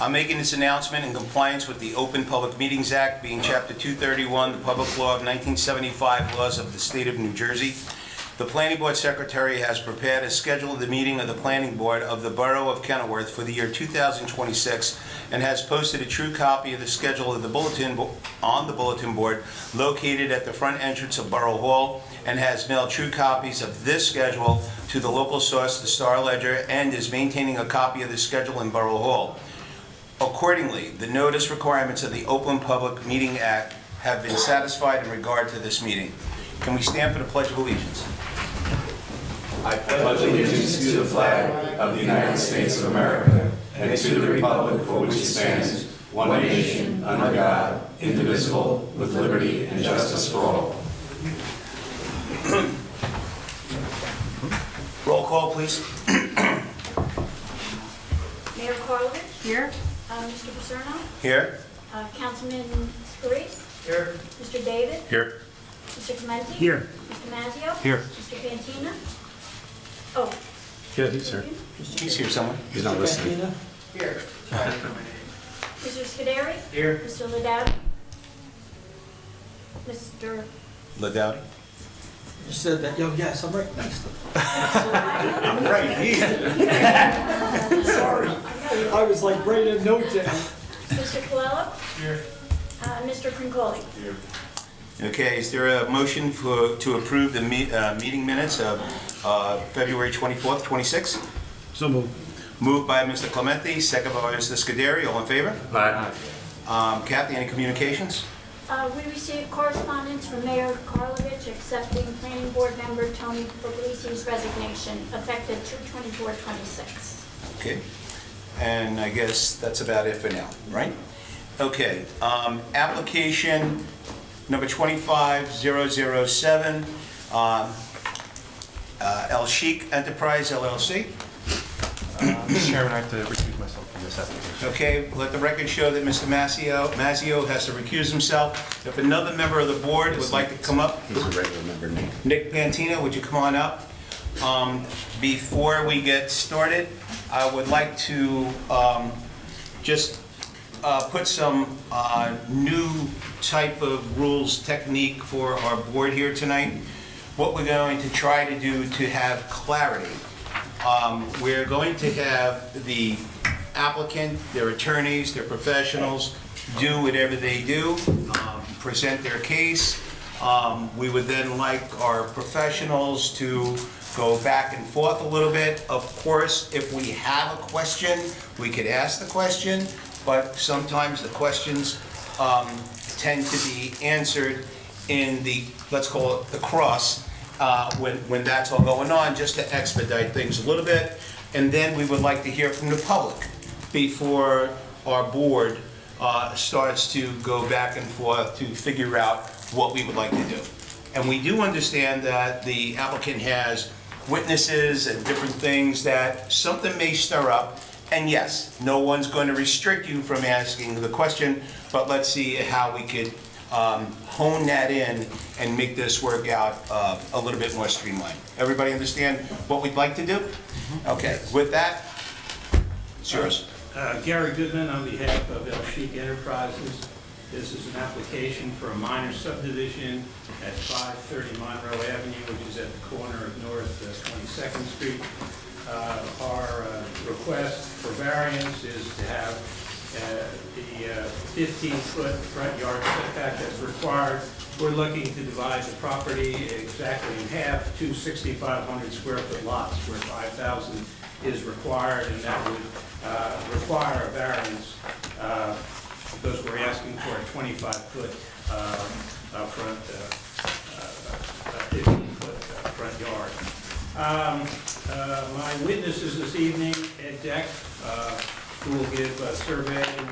I'm making this announcement in compliance with the Open Public Meetings Act, being Chapter 231, the Public Law of 1975 laws of the State of New Jersey. The Planning Board Secretary has prepared a schedule of the meeting of the Planning Board of the Borough of Kenilworth for the year 2026 and has posted a true copy of the schedule of the bulletin on the bulletin board located at the front entrance of Borough Hall, and has mailed true copies of this schedule to the local source, the Star Ledger, and is maintaining a copy of the schedule in Borough Hall. Accordingly, the notice requirements of the Open Public Meeting Act have been satisfied in regard to this meeting. Can we stand for the Pledge of Allegiance? I pledge allegiance to the flag of the United States of America and to the republic for which it stands, one nation, under God, indivisible, with liberty and justice for all. Roll call, please. Mayor Karlovic? Here. Mr. Paserno? Here. Councilman Scarice? Here. Mr. David? Here. Mr. Clementi? Here. Mr. Mazzio? Here. Mr. Cantina? Oh. Yeah, he's here. He's here somewhere. He's not listening. Here. Mr. Scuderi? Here. Mr. Ladowdy? Mr. Ladowdy. You said that, yo, yes, I'm right next to him. I'm right here. Sorry. I was like writing a note down. Mr. Colello? Here. Mr. Crincoli? Here. Okay, is there a motion to approve the meeting minutes of February 24th, 26? So moved. Moved by Mr. Clementi, second by Mr. Scuderi. All in favor? Aye. Kathy, any communications? We received correspondence from Mayor Karlovic accepting Planning Board member Tony Puglisi's resignation effective 2/24/26. Okay, and I guess that's about it for now, right? Okay, application number 25007, El Chic Enterprise LLC. Mr. Chairman, I have to recuse myself from this application. Okay, let the record show that Mr. Mazzio has to recuse himself. If another member of the board would like to come up, He's a regular member, Nick. Nick Pantina, would you come on up? Before we get started, I would like to just put some new type of rules technique for our board here tonight. What we're going to try to do to have clarity. We're going to have the applicant, their attorneys, their professionals do whatever they do, present their case. We would then like our professionals to go back and forth a little bit. Of course, if we have a question, we could ask the question, but sometimes the questions tend to be answered in the, let's call it the cross, when that's all going on, just to expedite things a little bit. And then we would like to hear from the public before our board starts to go back and forth to figure out what we would like to do. And we do understand that the applicant has witnesses and different things that something may stir up. And yes, no one's going to restrict you from asking the question, but let's see how we could hone that in and make this work out a little bit more streamlined. Everybody understand what we'd like to do? Okay, with that, it's yours. Gary Goodman on behalf of El Chic Enterprises. This is an application for a minor subdivision at 530 Monroe Avenue, which is at the corner of North 22nd Street. Our request for variance is to have the 15-foot front yard setback that's required. We're looking to divide the property exactly in half, two 6,500 square foot lots where 5,000 is required, and that would require a variance because we're asking for a 25-foot front, 15-foot front yard. My witnesses this evening, Ed Deck, who will give surveying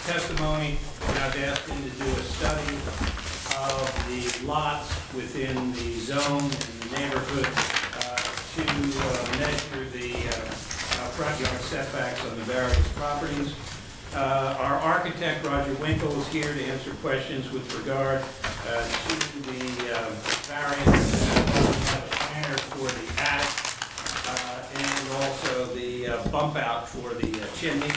testimony, and I've asked him to do a study of the lots within the zone and the neighborhood to measure the front yard setbacks on the various properties. Our architect, Roger Winkle, is here to answer questions with regard to the variance planner for the attic and also the bump out for the chimney.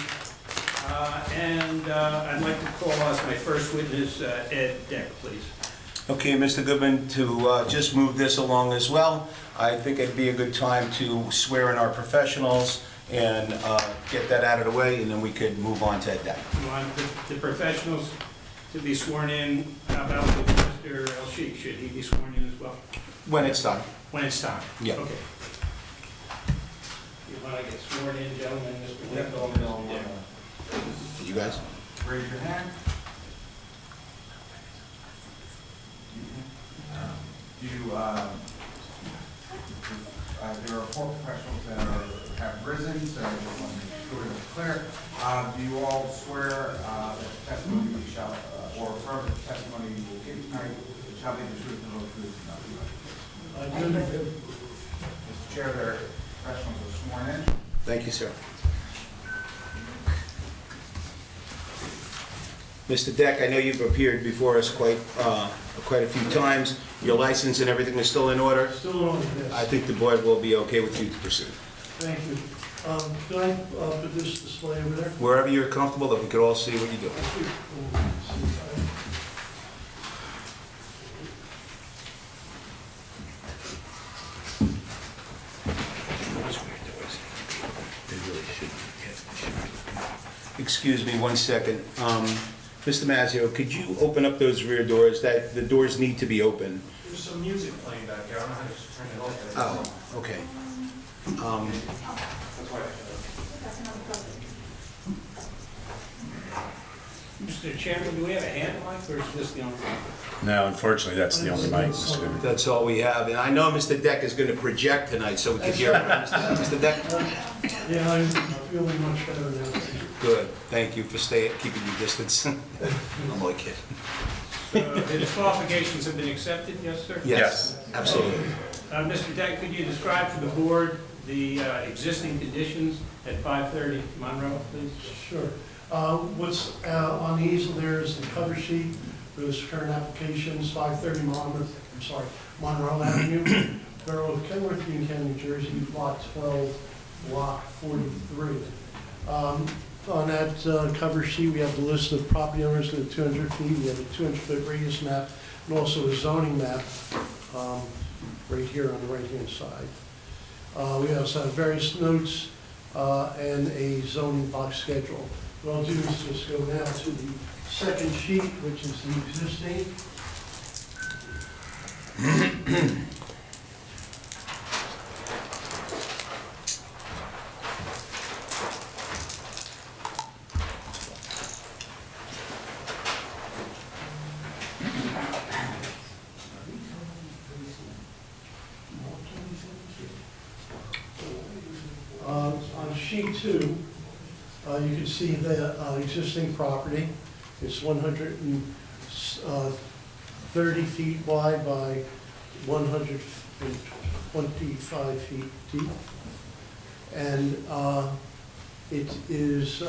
And I'd like to call as my first witness Ed Deck, please. Okay, Mr. Goodman, to just move this along as well, I think it'd be a good time to swear in our professionals and get that out of the way, and then we could move on to Ed Deck. You want the professionals to be sworn in? How about with Mr. El Sheikh? Should he be sworn in as well? When it's done. When it's time? Yeah. Okay. You want to get sworn in, gentlemen, Mr. Lincoln? You guys? Raise your hand. There are 4 professionals that have risen, so I just want to make sure it's clear. Do you all swear that the testimony you shall, or affirm that the testimony you will give tonight shall be the truth and the whole truth and nothing but the truth? Mr. Chair, their professionals are sworn in. Thank you, sir. Mr. Deck, I know you've appeared before us quite a few times. Your license and everything is still in order? Still on this. I think the board will be okay with you to proceed. Thank you. Can I put this display over there? Wherever you're comfortable, that we could all see what you do. Excuse me 1 second. Mr. Mazzio, could you open up those rear doors? That the doors need to be open. There's some music playing back here. I don't know how to turn it off. Oh, okay. Mr. Chairman, do we have a hand mic, or is this the only mic? No, unfortunately, that's the only mic, Mr. Goodman. That's all we have. And I know Mr. Deck is going to project tonight, so we can hear it. Mr. Deck? Yeah, I'm feeling much better now. Good. Thank you for keeping your distance. I'm only kidding. The qualifications have been accepted, yes, sir? Yes, absolutely. Mr. Deck, could you describe for the board the existing conditions at 530 Monroe, please? Sure. What's on the easel there is the cover sheet for this current applications, 530 Monroe Avenue, Borough of Kenworth, Union County, New Jersey, Lot 12, Block 43. On that cover sheet, we have the list of property owners that are 200 feet. We have a 200-foot radius map and also a zoning map right here on the right-hand side. We also have various notes and a zoning box schedule. What I'll do is just go now to the second sheet, which is the existing. On sheet 2, you can see the existing property. It's 130 feet wide by 125 feet deep. And it is,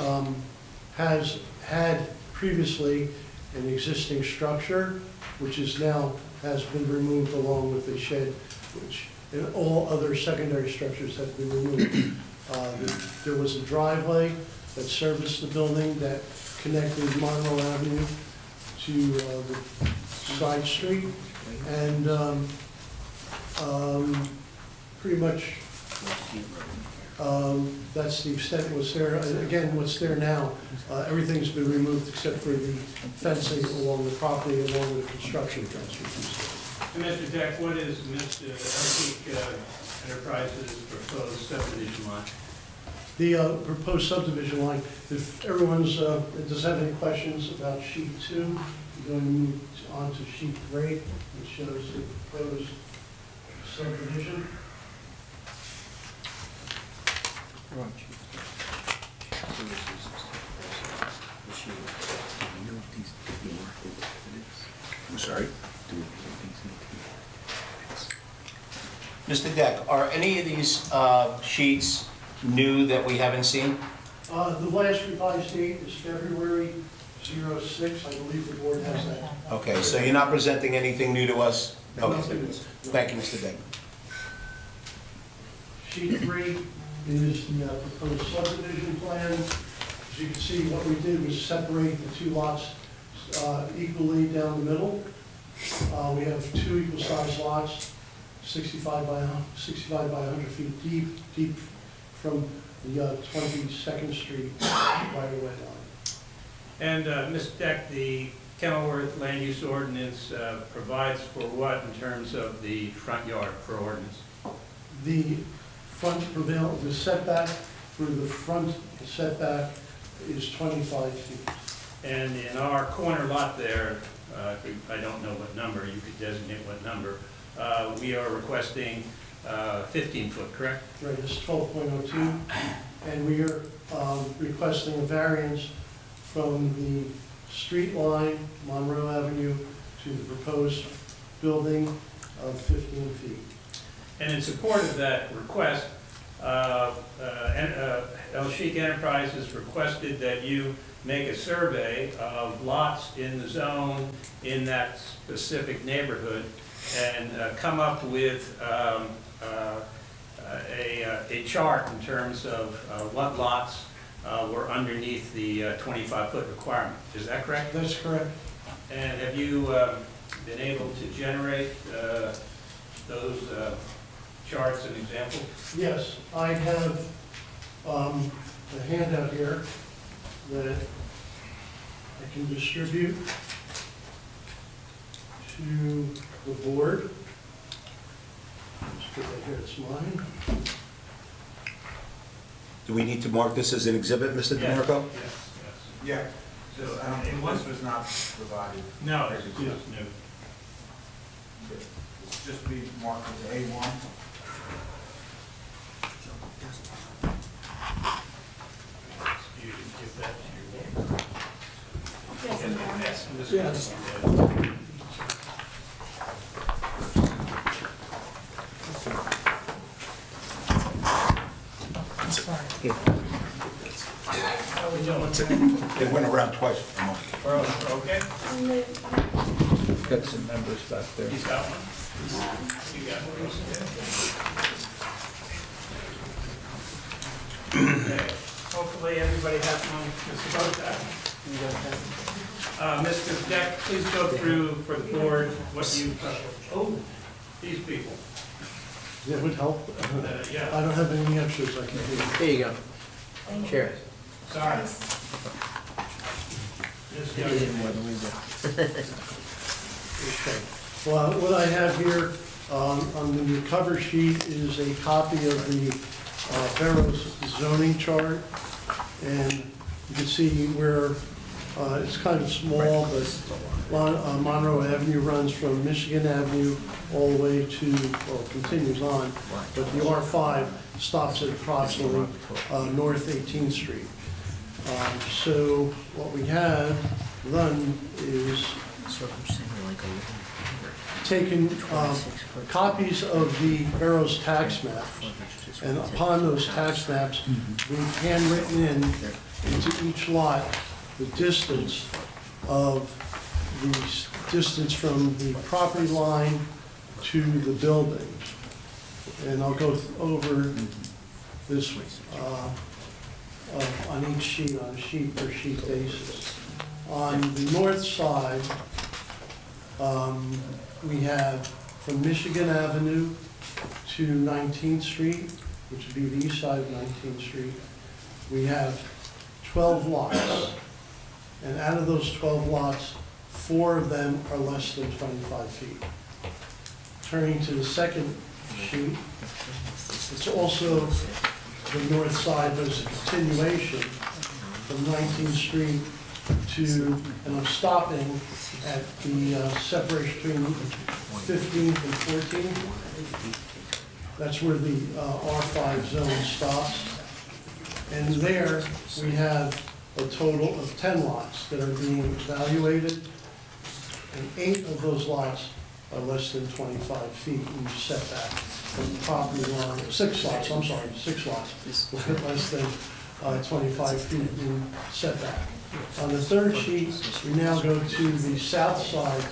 has had previously an existing structure, which is now has been removed along with the shed, which and all other secondary structures have been removed. There was a driveway that serviced the building that connected Monroe Avenue to the side street, and pretty much that's the extent what's there. Again, what's there now, everything's been removed except for the fencing along the property, along with the construction fence. And Mr. Deck, what is Mr. Elchick Enterprises' proposed subdivision line? The proposed subdivision line, if everyone's, does have any questions about sheet 2, we're going to move on to sheet 3, which shows the proposed subdivision. I'm sorry? Mr. Deck, are any of these sheets new that we haven't seen? The last revised date is February 06. I believe the board has that. Okay, so you're not presenting anything new to us? Okay. Nothing. Thank you, Mr. Deck. Sheet 3 is the proposed subdivision plan, As you can see, what we did was separate the two lots equally down the middle. We have two equal-sized lots, 65 by 100 feet deep from the 22nd Street right-of-way line. And Ms. Deck, the Kenilworth Land Use Ordinance provides for what in terms of the front yard per ordinance? The the setback for the front setback is 25 feet. And in our corner lot there, I don't know what number, you could designate what number, we are requesting 15-foot, correct? Right, it's 12.02, and we are requesting a variance from the street line, Monroe Avenue, to the proposed building of 15 feet. And in support of that request, El Sheikh Enterprises requested that you make a survey of lots in the zone in that specific neighborhood and come up with a chart in terms of what lots were underneath the 25-foot requirement. Is that correct? That's correct. And have you been able to generate those charts and examples? Yes, I have a handout here that I can distribute to the board. Let's put that here, it's mine. Do we need to mark this as an exhibit, Mr. DeMarco? Yes, Yeah, so, this was not provided. No, it's just new. It's just be marked as A1. You can give that to your neighbor. Yes, Mayor. Yes, this Yes. How we doing? It went around twice. We're okay? And the- Got some members back there. He's got one. You got one? Okay. Hopefully, everybody has one to support that. Mr. Deck, please go through for the board what you, these people. That would help. Yeah, I don't have any extras I can do. There you go. Share it. sorry. You did more than we did. Well, what I have here on the cover sheet is a copy of the Barrows zoning chart. And you can see where it's kind of small, but Monroe Avenue runs from Michigan Avenue all the way to, or continues on, but the R5 stops at approximately North 18th Street. So what we have done is taken copies of the Barrows tax maps, and upon those tax maps, we've handwritten in into each lot the distance from the property line to the buildings. And I'll go over this on each sheet, on a sheet-per-sheet basis. On the north side, we have from Michigan Avenue to 19th Street, which would be the east side of 19th Street, we have 12 lots. And out of those 12 lots, 4 of them are less than 25 feet. Turning to the second sheet, it's also the north side, but it's a continuation from 19th Street to, and I'm stopping at the separation between 15th and 14th. That's where the R5 zone stops. And there, we have a total of 10 lots that are being evaluated, and 8 of those lots are less than 25 feet in setback from the property line. 6 lots, I'm sorry, 6 lots, less than 25 feet in setback. On the third sheet, we now go to the south side.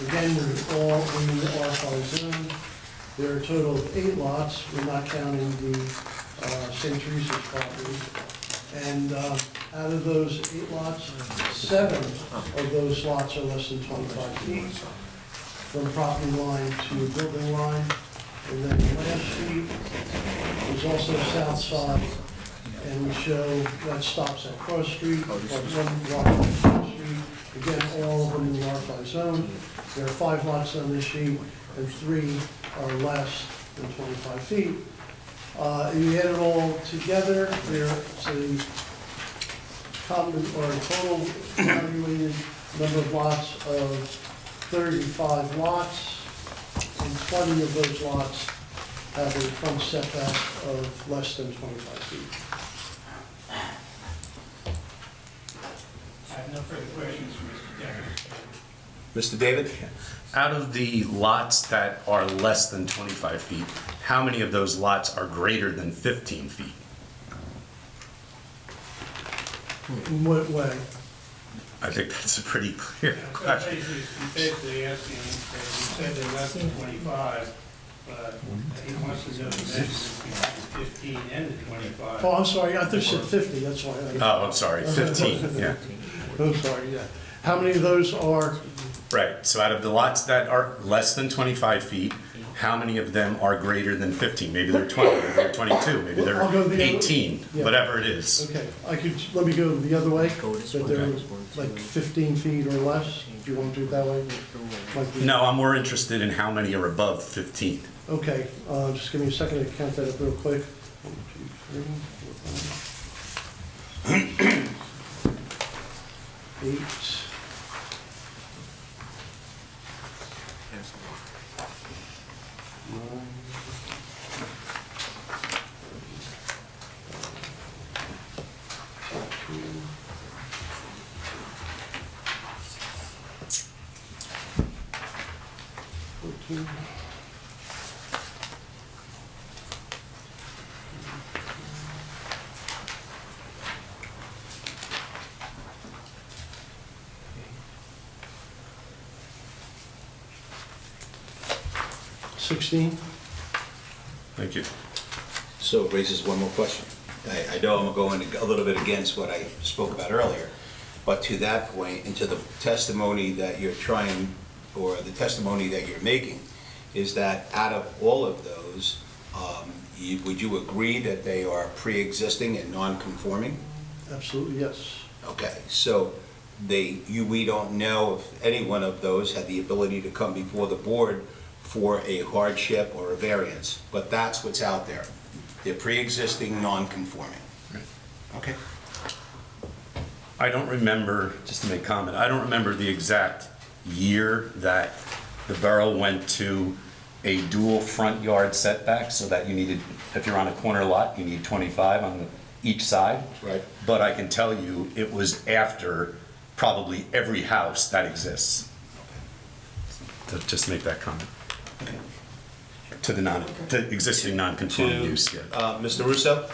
Again, we're all in the R5 zone. There are a total of 8 lots. We're not counting the St. Teresa's property. And out of those 8 lots, 7 of those lots are less than 25 feet from property line to building line. And then the last sheet is also south side, and we show that stops at Cross Street, or one lot on Cross Street. Again, all of them in the R5 zone. There are 5 lots on this sheet, and 3 are less than 25 feet. If you add it all together, there's a common, or a total evaluated number of lots of 35 lots, and 20 of those lots have a front setback of less than 25 feet. I have no further questions for Mr. Decker. Mr. David? Out of the lots that are less than 25 feet, how many of those lots are greater than 15 feet? In what way? I think that's a pretty clear question. Basically asking, you said they're less than 25, but he wants to know the measurements between 15 and the 25. Oh, I'm sorry, I thought you said 50, that's why. Oh, I'm sorry, 15, yeah. I'm sorry, yeah. How many of those are, Right, so out of the lots that are less than 25 feet, how many of them are greater than 15? Maybe they're 20, maybe they're 22, maybe they're I'll go the other- 18, yeah. whatever it is. okay, let me go the other way, that they're like 15 feet or less. Do you want to do it that way? Like the- No, I'm more interested in how many are above 15. Okay, just give me a second to count that up real quick. 1, 2, 3, 4, 5. 8. 9. 14. 16. Thank you. So it raises one more question. I know I'm going a little bit against what I spoke about earlier, but to that point, and to the testimony that you're trying, or the testimony that you're making, is that out of all of those, would you agree that they are pre-existing and non-conforming? Absolutely, yes. Okay, so we don't know if any one of those had the ability to come before the board for a hardship or a variance, but that's what's out there. They're pre-existing, non-conforming. Okay. I don't remember, just to make comment, I don't remember the exact year that the borough went to a dual front yard setback, so that you needed, if you're on a corner lot, you need 25 on each side. Right. But I can tell you, it was after probably every house that exists. To just make that comment. Okay. To the existing non-conforming use, yeah. Mr. Russo?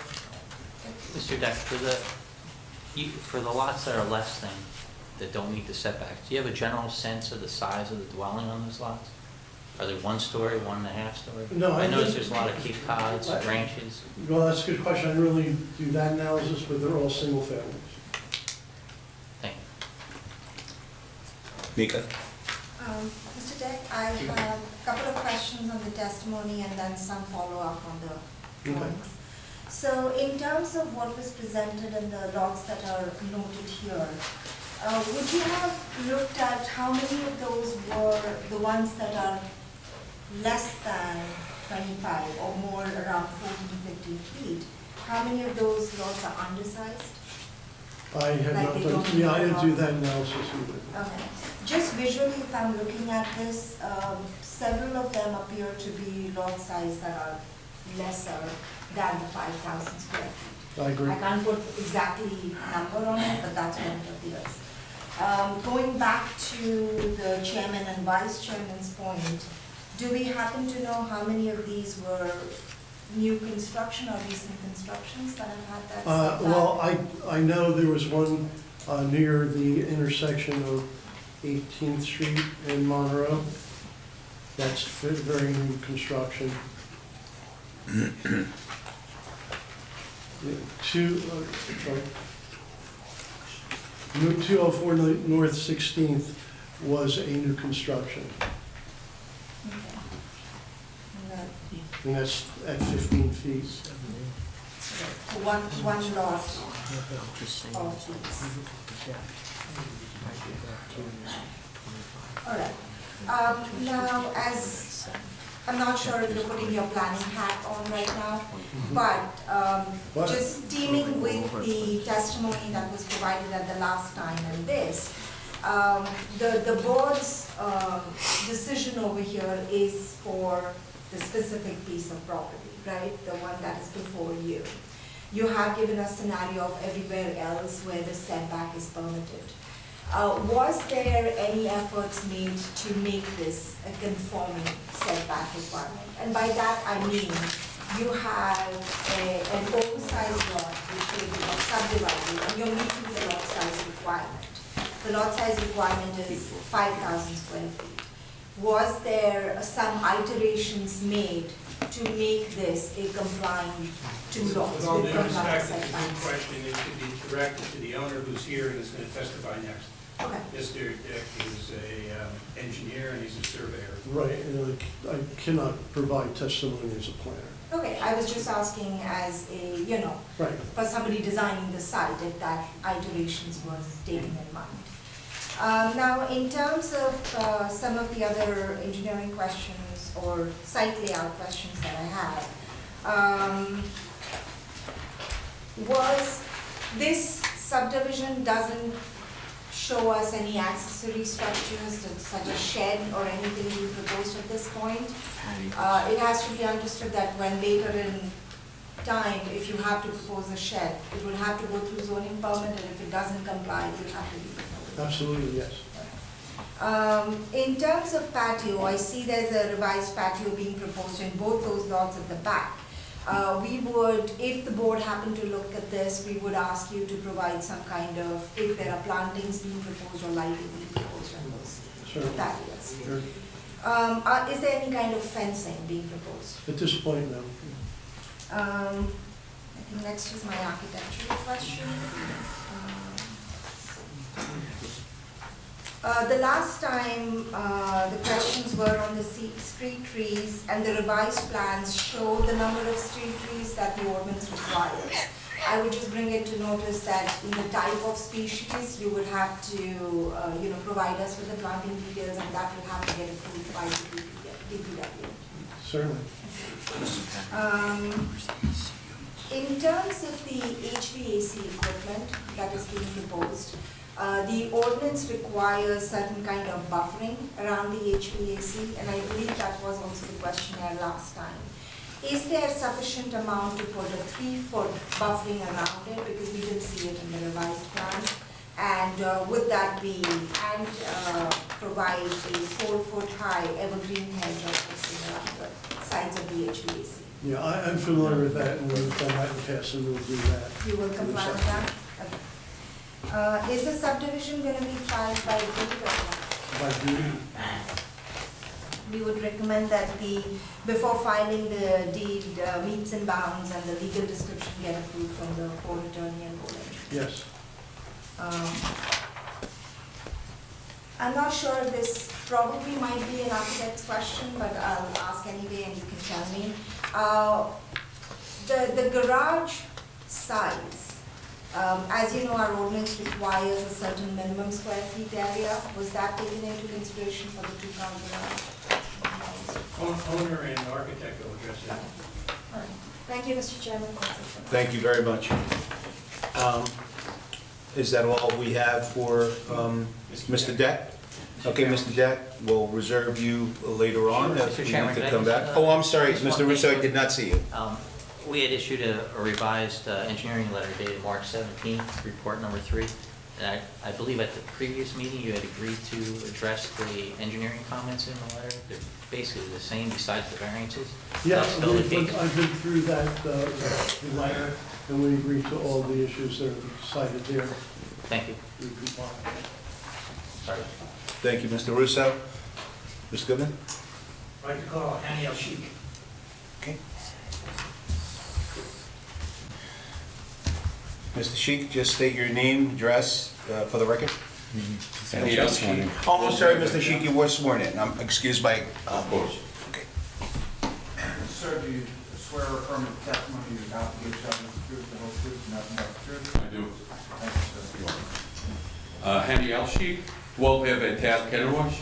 Mr. Deck, for the lots that are less than, that don't meet the setbacks, do you have a general sense of the size of the dwelling on those lots? Are they 1 story, 1.5 story? No, I I noticed think- there's a lot of Cape Cods, ranches. Well, that's a good question. I didn't really do that analysis, but they're all single families. Thank you. Mika? Mr. Deck, I have a couple of questions on the testimony and then some follow-up on the drawings. So in terms of what was presented in the lots that are noted here, would you have looked at how many of those were the ones that are less than 25 or more, around 14 to 15 feet? How many of those lots are undersized? I have Like not they done, don't yeah, I didn't do belong. that analysis either. Okay. Just visually, if I'm looking at this, several of them appear to be lot size that are lesser than the 5,000 square feet. I agree. I can't put exactly number on it, but that's what it appears. Going back to the chairman and vice chairman's point, do we happen to know how many of these were new construction or recent constructions that have had that setback? Well, I know there was one near the intersection of 18th Street and Monroe. That's very new construction. sorry. 204 North 16th was a new construction, Okay. And that- and that's at 15 feet. One lot of these. All right. Now, as, I'm not sure if you're putting your planning hat on right now, but just dealing with the testimony that was provided at the last time and this, the board's decision over here is for the specific piece of property, right? The one that is before you. You have given a scenario of everywhere else where the setback is permitted. Was there any efforts made to make this a conforming setback requirement? And by that I mean, you have an oversized lot which will be subdivided and you're meeting the lot size requirement. The lot size requirement is 5,000 square feet. Was there some iterations made to make this a complying two lots With all with due compliant respect, it's a good setbacks? question. It should be directed to the owner who's here and is going to testify next. Okay. Mr. Dick is a engineer and he's a surveyor. Right, and I cannot provide testimony as a planner. Okay, I was just asking as a, you know, Right. for somebody designing the site, if that iterations was taken in mind. Now, in terms of some of the other engineering questions or site layout questions that I have, was this subdivision doesn't show us any accessory structures such as shed or anything being proposed at this point. It has to be understood that when later in time, if you have to propose a shed, it will have to go through zoning permit, and if it doesn't comply, it will have to be proposed. Absolutely, yes. In terms of patio, I see there's a revised patio being proposed in both those lots at the back. We would, if the board happened to look at this, we would ask you to provide some kind of, if there are plantings being proposed or lighting being proposed on those Sure. patios. Sure. Is there any kind of fencing being proposed? At this point, no. I think next is my architectural question. The last time, the questions were on the street trees, and the revised plans show the number of street trees that the ordinance requires. I would just bring it to notice that in the type of species, you would have to, provide us with the planting details, and that will have to get approved by the DPW. Certainly. In terms of the HVAC equipment that is being proposed, the ordinance requires certain kind of buffering around the HVAC, and I believe that was also the questionnaire last time. Is there sufficient amount to put a 3-foot buffering around it, because we didn't see it in the revised plan? And would that be, and provide a 4-foot high evergreen hedge or something around the sides of the HVAC? Yeah, I'm familiar with that, and we've done that in the past, and we'll do that. You will comply with that? Okay. Is the subdivision going to be filed by deed or not? By duty, We would recommend that before filing the deed, meets and bounds and the legal description get approved from the board attorney and board engineer. yes. I'm not sure if this probably might be an architect's question, but I'll ask anyway and you can tell me. The garage size, as you know, our ordinance requires a certain minimum square feet area. Was that taken into consideration for the 2-car garage? Owner and architect will address that. All right. Thank you, Mr. Chairman. Thank you very much. Is that all we have for Mr. Deck? Okay, Mr. Deck, we'll reserve you later on if Mr. you Chairman, need to could I come just, back. Oh, I'm sorry, just Mr. one Russo, I thing. did not see you. We had issued a revised engineering letter dated March 17th, report number 3. And I believe at the previous meeting, you had agreed to address the engineering comments in the letter. They're basically the same besides the variances. Yeah, That's still the case? I've been through that, the letter, and we agreed to all the issues that are cited there. Thank you. We comply. Sorry. Thank you, Mr. Russo. Mr. Goodman? I'd like to call Hani El Sheikh. Okay. Mr. Sheik, just state your name, address for the record. Anybody else want to- Oh, I'm sorry, Mr. Sheik, you were sworn in. I'm excused by... Of course. Okay. Sir, do you swear or affirm that the testimony you're about to give shall be the truth, the whole truth, and nothing but the truth? I do. Thank you, sir. Henry Elshie, 12 Everett Ave, Kennewash.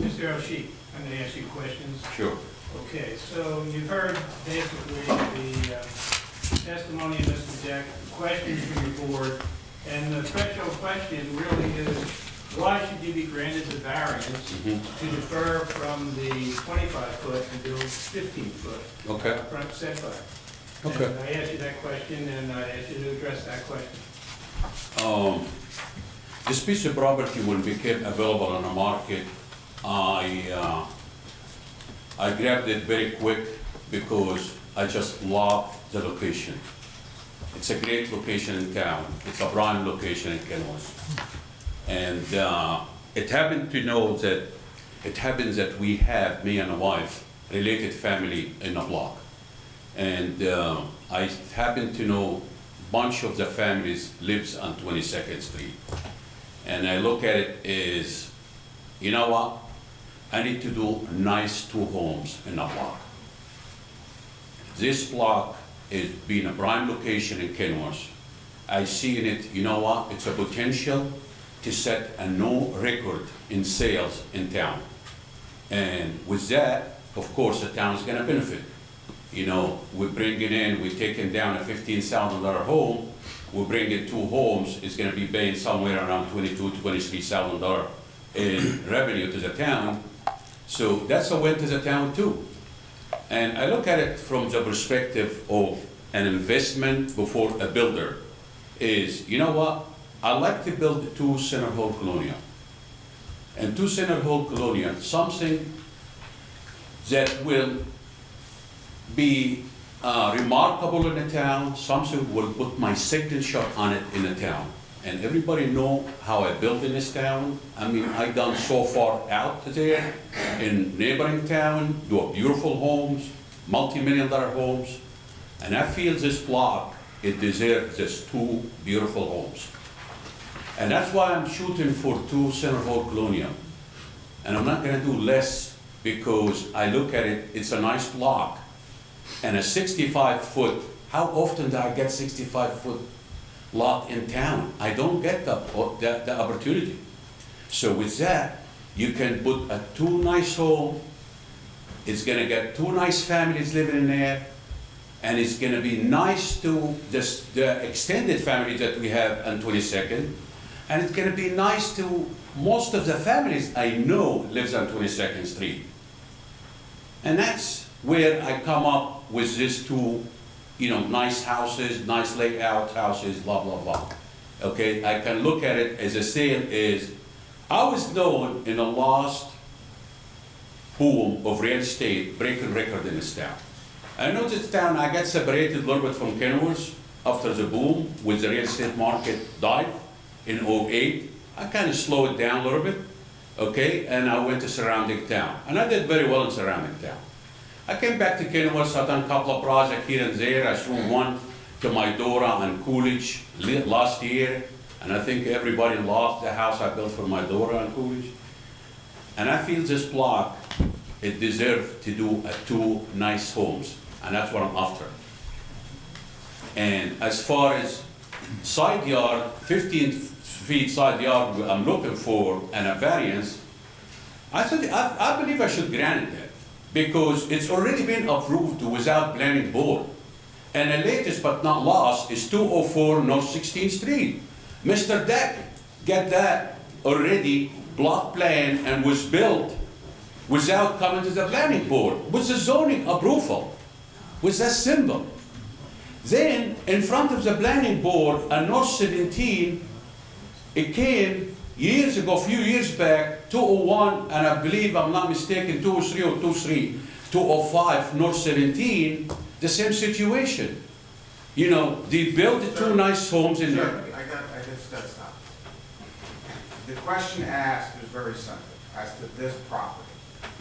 Mr. El-Sheikh, I'm going to ask you questions. Sure. Okay, so you've heard basically the testimony of Mr. Deck, questions from your board, and the threshold question really is, why should you be granted the variance to defer from the 25-foot and do 15-foot Okay. front setback? Okay. And I asked you that question, and I asked you to address that question. This piece of property, when it became available on the market, I grabbed it very quick because I just love the location. It's a great location in town. It's a prime location in Kennewash. And it happened that we have, me and a wife, related family in the block. And I happen to know a bunch of the families lives on 22nd Street. And I look at it as, you know what? I need to do nice 2 homes in a block. This block is being a prime location in Kennewash. I see in it, you know what? It's a potential to set a new record in sales in town. And with that, of course, the town is gonna benefit. You know, we're bringing in, we're taking down a $15,000 home, we're bringing 2 homes, it's gonna be paying somewhere around $22,000, $23,000 in revenue to the town. So that's a win to the town too. And I look at it from the perspective of an investment before a builder is, you know what? I like to build 2 Center Hall Colonial. And 2 Center Hall Colonial, something that will be remarkable in the town, something will put my signature on it in the town. And everybody know how I built in this town. I mean, I done so far out there in neighboring town, do beautiful homes, multi-million-dollar homes. And I feel this block, it deserves just 2 beautiful homes. And that's why I'm shooting for 2 Center Hall Colonial. And I'm not gonna do less because I look at it, it's a nice block. And a 65-foot, how often do I get 65-foot lot in town? I don't get the opportunity. So with that, you can put a 2 nice home, it's gonna get 2 nice families living in there, and it's gonna be nice to the extended family that we have on 22nd, and it's gonna be nice to most of the families I know lives on 22nd Street. And that's where I come up with these 2, you know, nice houses, nice layout houses, blah, blah, blah. Okay, I can look at it as a sale is, I was known in the last boom of real estate, breaking record in this town. I know this town, I got separated a little bit from Kennewash after the boom with the real estate market dive in 08. I kind of slowed it down a little bit, okay, and I went to surrounding town. And I did very well in surrounding town. I came back to Kennewash, I've done a couple of projects here and there. I threw one to my daughter on Coolidge last year, and I think everybody loved the house I built for my daughter on Coolidge. And I feel this block, it deserves to do 2 nice homes, and that's what I'm after. And as far as side yard, 15 feet side yard I'm looking for and a variance, I believe I should grant it. Because it's already been approved without planning board. And the latest but not last is 204 North 16th Street. Mr. Deck got that already block plan and was built without coming to the planning board, with the zoning approval, was that simple. Then, in front of the planning board on North 17, it came years ago, a few years back, 201, and I believe, I'm not mistaken, 203 or 23, 205, North 17, the same situation. You know, they built the 2 nice homes in there. Sir, I guess that's not. The question asked is very simple, as to this property.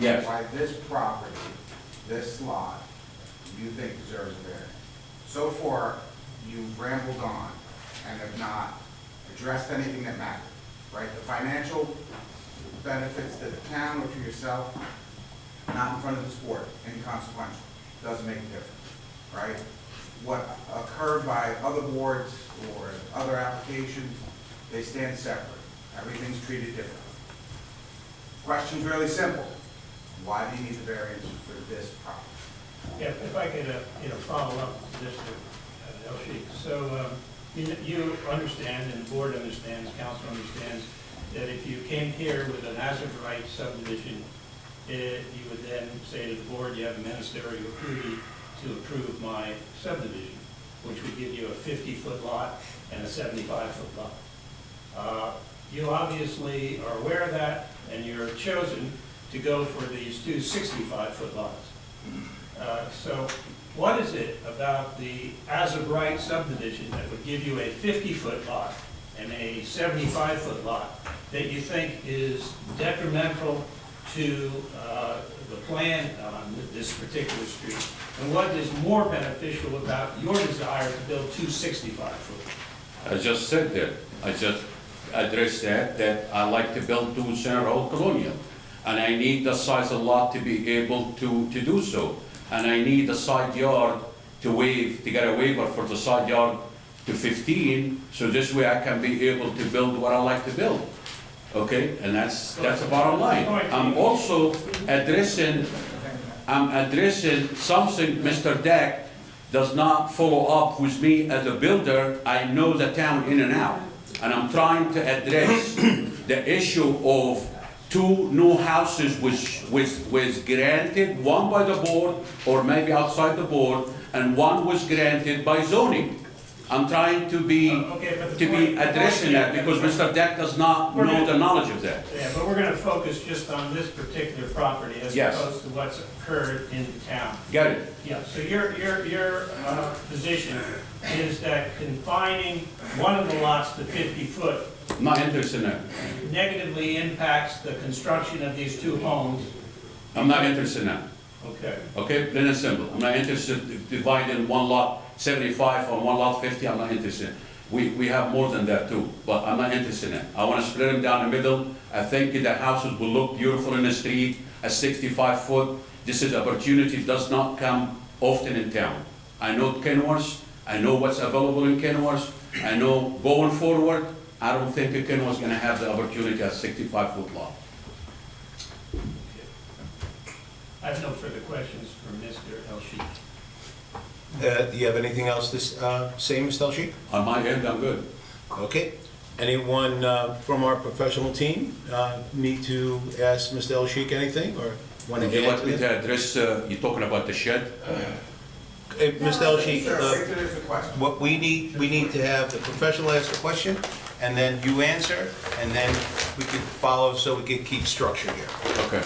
Yes. Why this property, this lot, you think deserves a variance. So far, you've rambled on and have not addressed anything that mattered, right? The financial benefits to the town or to yourself, not in front of this board, inconsequential, doesn't make a difference, right? What occurred by other boards or other applications, they stand separate. Everything's treated differently. Question's really simple. Why do you need the variance for this property? Yeah, if I could, follow up, Mr. El-Sheikh. So, you understand, and the board understands, council understands, that if you came here with an as-of-right subdivision, you would then say to the board, you have a ministerial duty to approve my subdivision, which would give you a 50-foot lot and a 75-foot lot. You obviously are aware of that, and you're chosen to go for these two 65-foot lots. So what is it about the as-of-right subdivision that would give you a 50-foot lot and a 75-foot lot that you think is detrimental to the plan on this particular street? And what is more beneficial about your desire to build two 65-foot? I just said that. I just addressed that I like to build two Center Road Colonial. And I need the size of lot to be able to do so. And I need the side yard to get a waiver for the side yard to 15, so this way I can be able to build what I like to build. Okay, and that's the bottom line. I'm also addressing something Mr. Deck does not follow up with me as a builder. I know the town in and out, and I'm trying to address the issue of two new houses was granted, one by the board or maybe outside the board, and one was granted by zoning. I'm trying to be addressing that because Mr. Deck does not know the knowledge of that. Yeah, but we're gonna focus just on this particular property as Yes. opposed to what's occurred in the town. Got it? Yeah, so your position is that confining one of the lots to 50 foot I'm not interested in that. negatively impacts the construction of these two homes. I'm not interested in that. Okay. Okay, plain and simple. I'm not interested in dividing one lot 75 or one lot 50. I'm not interested. We have more than that too, but I'm not interested in it. I want to split them down the middle. I think the houses will look beautiful in the street at 65 foot. This is opportunity does not come often in town. I know Kenworth. I know what's available in Kenworth. I know going forward, I don't think Kenworth is going to have the opportunity at 65-foot lot. I have no further questions for Mr. El-Sheikh. Do you have anything else to say, Mr. El-Sheikh? On my end, I'm good. Okay. Anyone from our professional team need to ask Mr. El-Sheikh anything or want Would you to like add me to to that? address, you're talking about the shed? Mr. El-Sheikh, Sir, wait till there's a question. what we need to have the professional ask the question, and then you answer, and then we can follow so we can keep structure here. Okay.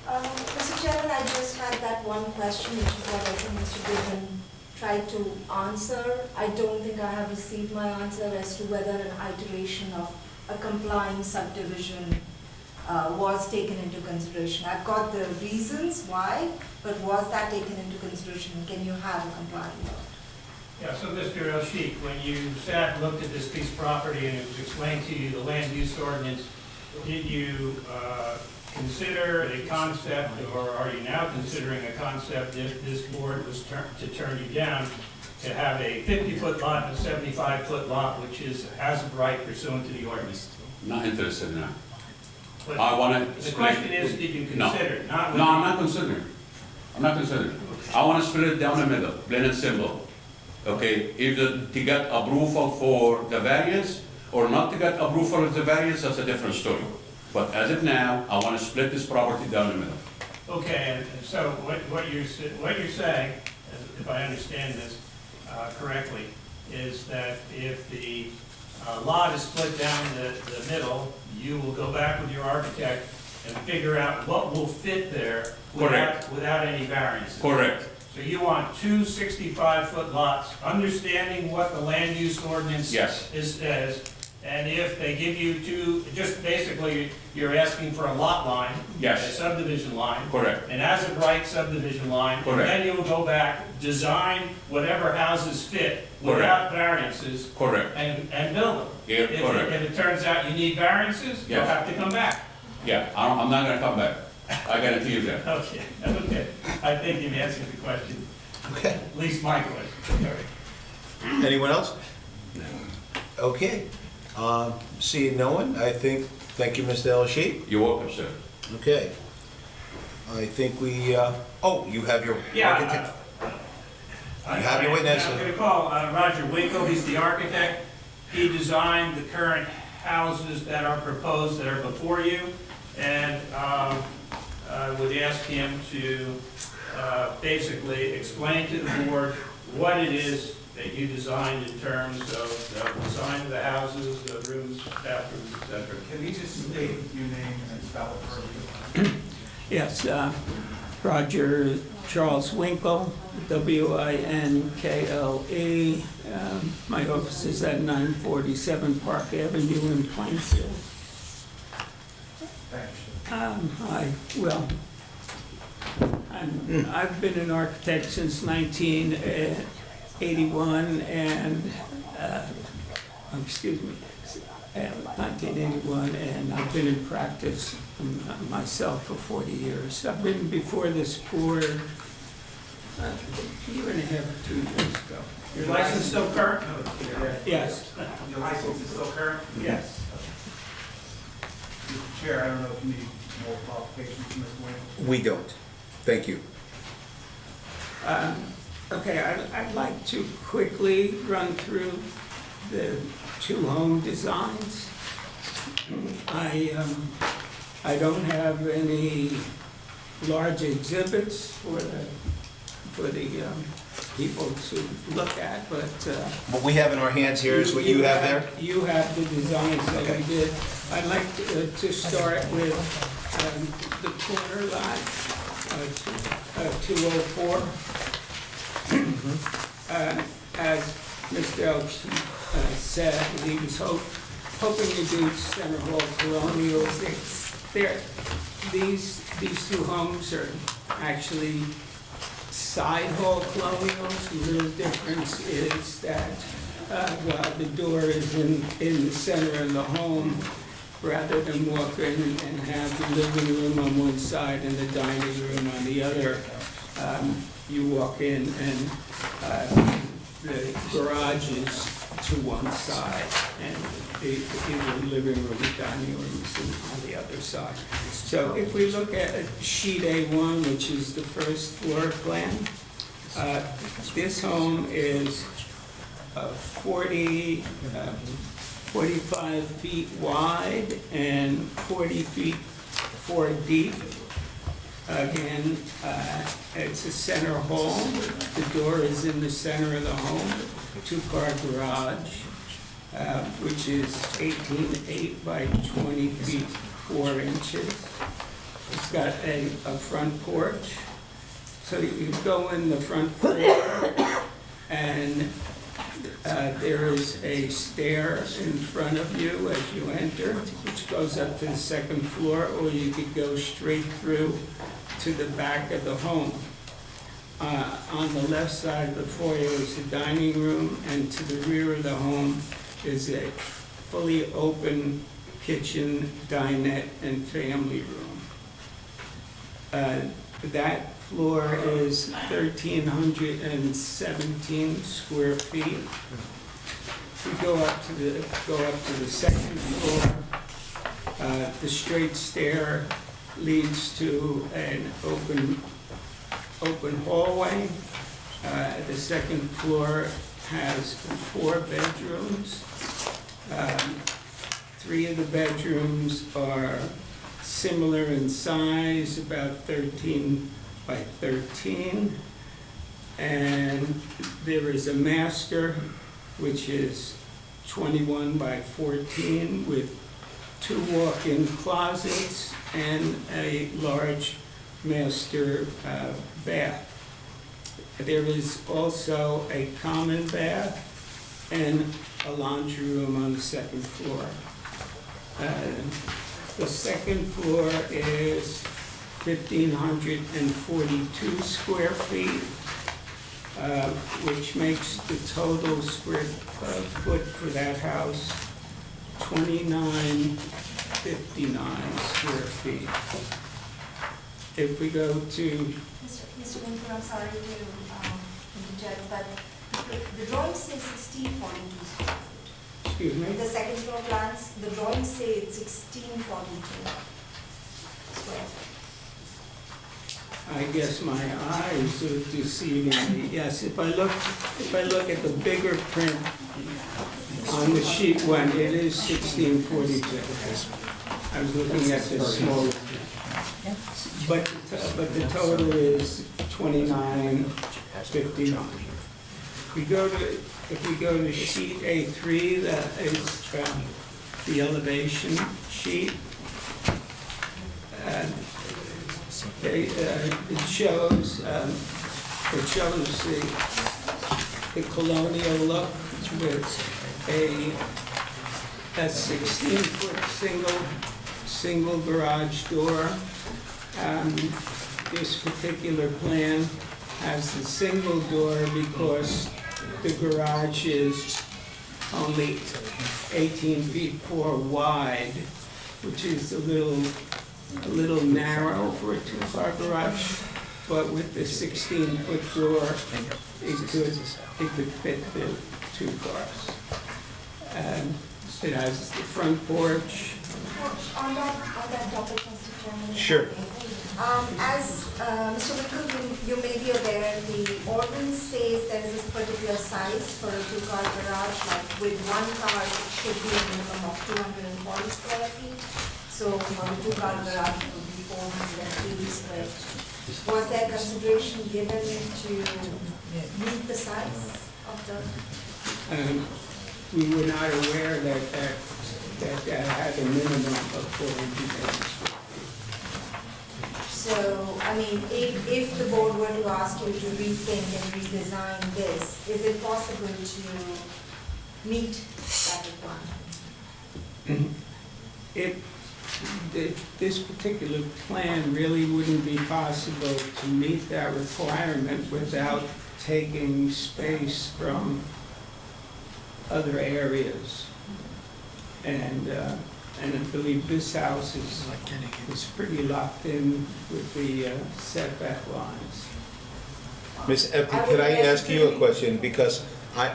Mr. Chairman, I just had that one question, which is what I think Mr. Goodman tried to answer. I don't think I have received my answer as to whether an iteration of a complying subdivision was taken into consideration. I've got the reasons why, but was that taken into consideration? Can you have a complying lot? Yeah, so Mr. El-Sheikh, when you sat and looked at this piece of property and it was explained to you the land use ordinance, did you consider a concept, or are you now considering a concept if this board was to turn you down to have a 50-foot lot and a 75-foot lot, which is as of right pursuant to the ordinance? Not interested in that. But I want to... the question is, did you No. consider it? Not No, whether I'm not considering. I'm not considering. I want to split it down the middle, plain and simple. Okay, either to get approval for the variance or not to get approval of the variance, that's a different story. But as of now, I want to split this property down the middle. Okay, and so what you're saying, if I understand this correctly, is that if the lot is split down the middle, you will go back with your architect and figure out what will fit there without any variances. Correct. So you want two 65-foot lots, understanding what the land use ordinance Yes. says, And if they give you just basically, you're asking for a lot line. Yes. A subdivision line. Correct. And as of right subdivision line. Correct. And then you'll go back, design whatever houses fit without variances. Correct. And build them. Yeah, If correct. it turns out you need variances, you'll Yes. have to come back. Yeah, I'm not gonna come back. I guarantee you that. Okay, okay. I think you've answered the question, Okay. at least my question. Anyone else? Okay. Seeing no one, thank you, Mr. El-Sheikh. You're welcome, sir. Okay. I think we, you have your architect. You have your witness. I'm going to call Roger Winkle, he's the architect. He designed the current houses that are proposed, that are before you, and I would ask him to basically explain to the board what it is that you designed in terms of the design of the houses, the rooms, bathrooms, et cetera. Can you just state your name and spell it for me? Yes, Roger Charles Winkle, W-I-N-K-L-E. My office is at 947 Park Avenue in Plainfield. I've been an architect since 1981 and, 1981, and I've been in practice myself for 40 years. I've been before this board a year and a half or 2 years ago. Your license still current? Yes, Your license is still current? yes. Mr. Chair, I don't know if you need more qualifications from Mr. Winkle. We don't. Thank you. Okay, I'd like to quickly run through the two home designs. I don't have any large exhibits for the people to look at, but What we have in our hands here is what you have there? you have the designs that we did. I'd like to start with the corner lot, 204. As Mr. Elks said, he was hoping to do Center Hall Colonials. These two homes are actually side hall colonials. The little difference is that while the door is in the center of the home, rather than walk in and have the living room on one side and the dining room on the other, you walk in and the garage is to one side and the living room and dining room is on the other side. So if we look at sheet A1, which is the first floor plan, this home is 45 feet wide and 40 feet 4 deep. Again, it's a center home. The door is in the center of the home. Two-car garage, which is 18.8 by 20 feet 4 inches. It's got a front porch. So you go in the front floor, and there is a stair in front of you as you enter, which goes up to the second floor, or you could go straight through to the back of the home. On the left side of the foyer is the dining room, and to the rear of the home is a fully open kitchen, dinette, and family room. That floor is 1,317 square feet. If we go up to the second floor, the straight stair leads to an open hallway. The second floor has 4 bedrooms. 3 of the bedrooms are similar in size, about 13 by 13. And there is a master, which is 21 by 14 with 2 walk-in closets and a large master bath. There is also a common bath and a laundry room on the second floor. The second floor is 1,542 square feet, which makes the total square foot for that house 2,959 square feet. If we go to, Mr. Winkler, I'm sorry to interject, but the drawings say 1642 square feet. excuse me, The second floor plans, the drawings say it's 1642 square feet. I guess my eyes are deceiving me. Yes, if I look at the bigger print on the sheet one, it is 1642. I was looking at the smaller print. But the total is 2,959. If we go to sheet A3, that is the elevation sheet. It shows the colonial look with a 16-foot single garage door. This particular plan has the single door because the garage is only 18 feet 4 wide, which is a little narrow for a two-car garage, but with the 16-foot door, it could fit the 2 cars. It has the front porch. On that topic, Mr. Chairman. Sure. As Mr. Winkle, you may be aware, the ordinance says there is this particular size for a 2-car garage, like with 1 car, it should be a minimum of 240 square feet. So for a 2-car garage, it would be 480 square feet. Was there consideration given to meet the size of the? We were not aware that had a minimum of 480 square feet. So, I mean, if the board were to ask you to rethink and redesign this, is it possible to meet that requirement? This particular plan really wouldn't be possible to meet that requirement without taking space from other areas. And I believe this house is pretty locked in with the setback lines. Ms. Epke, could I ask you a question? Because I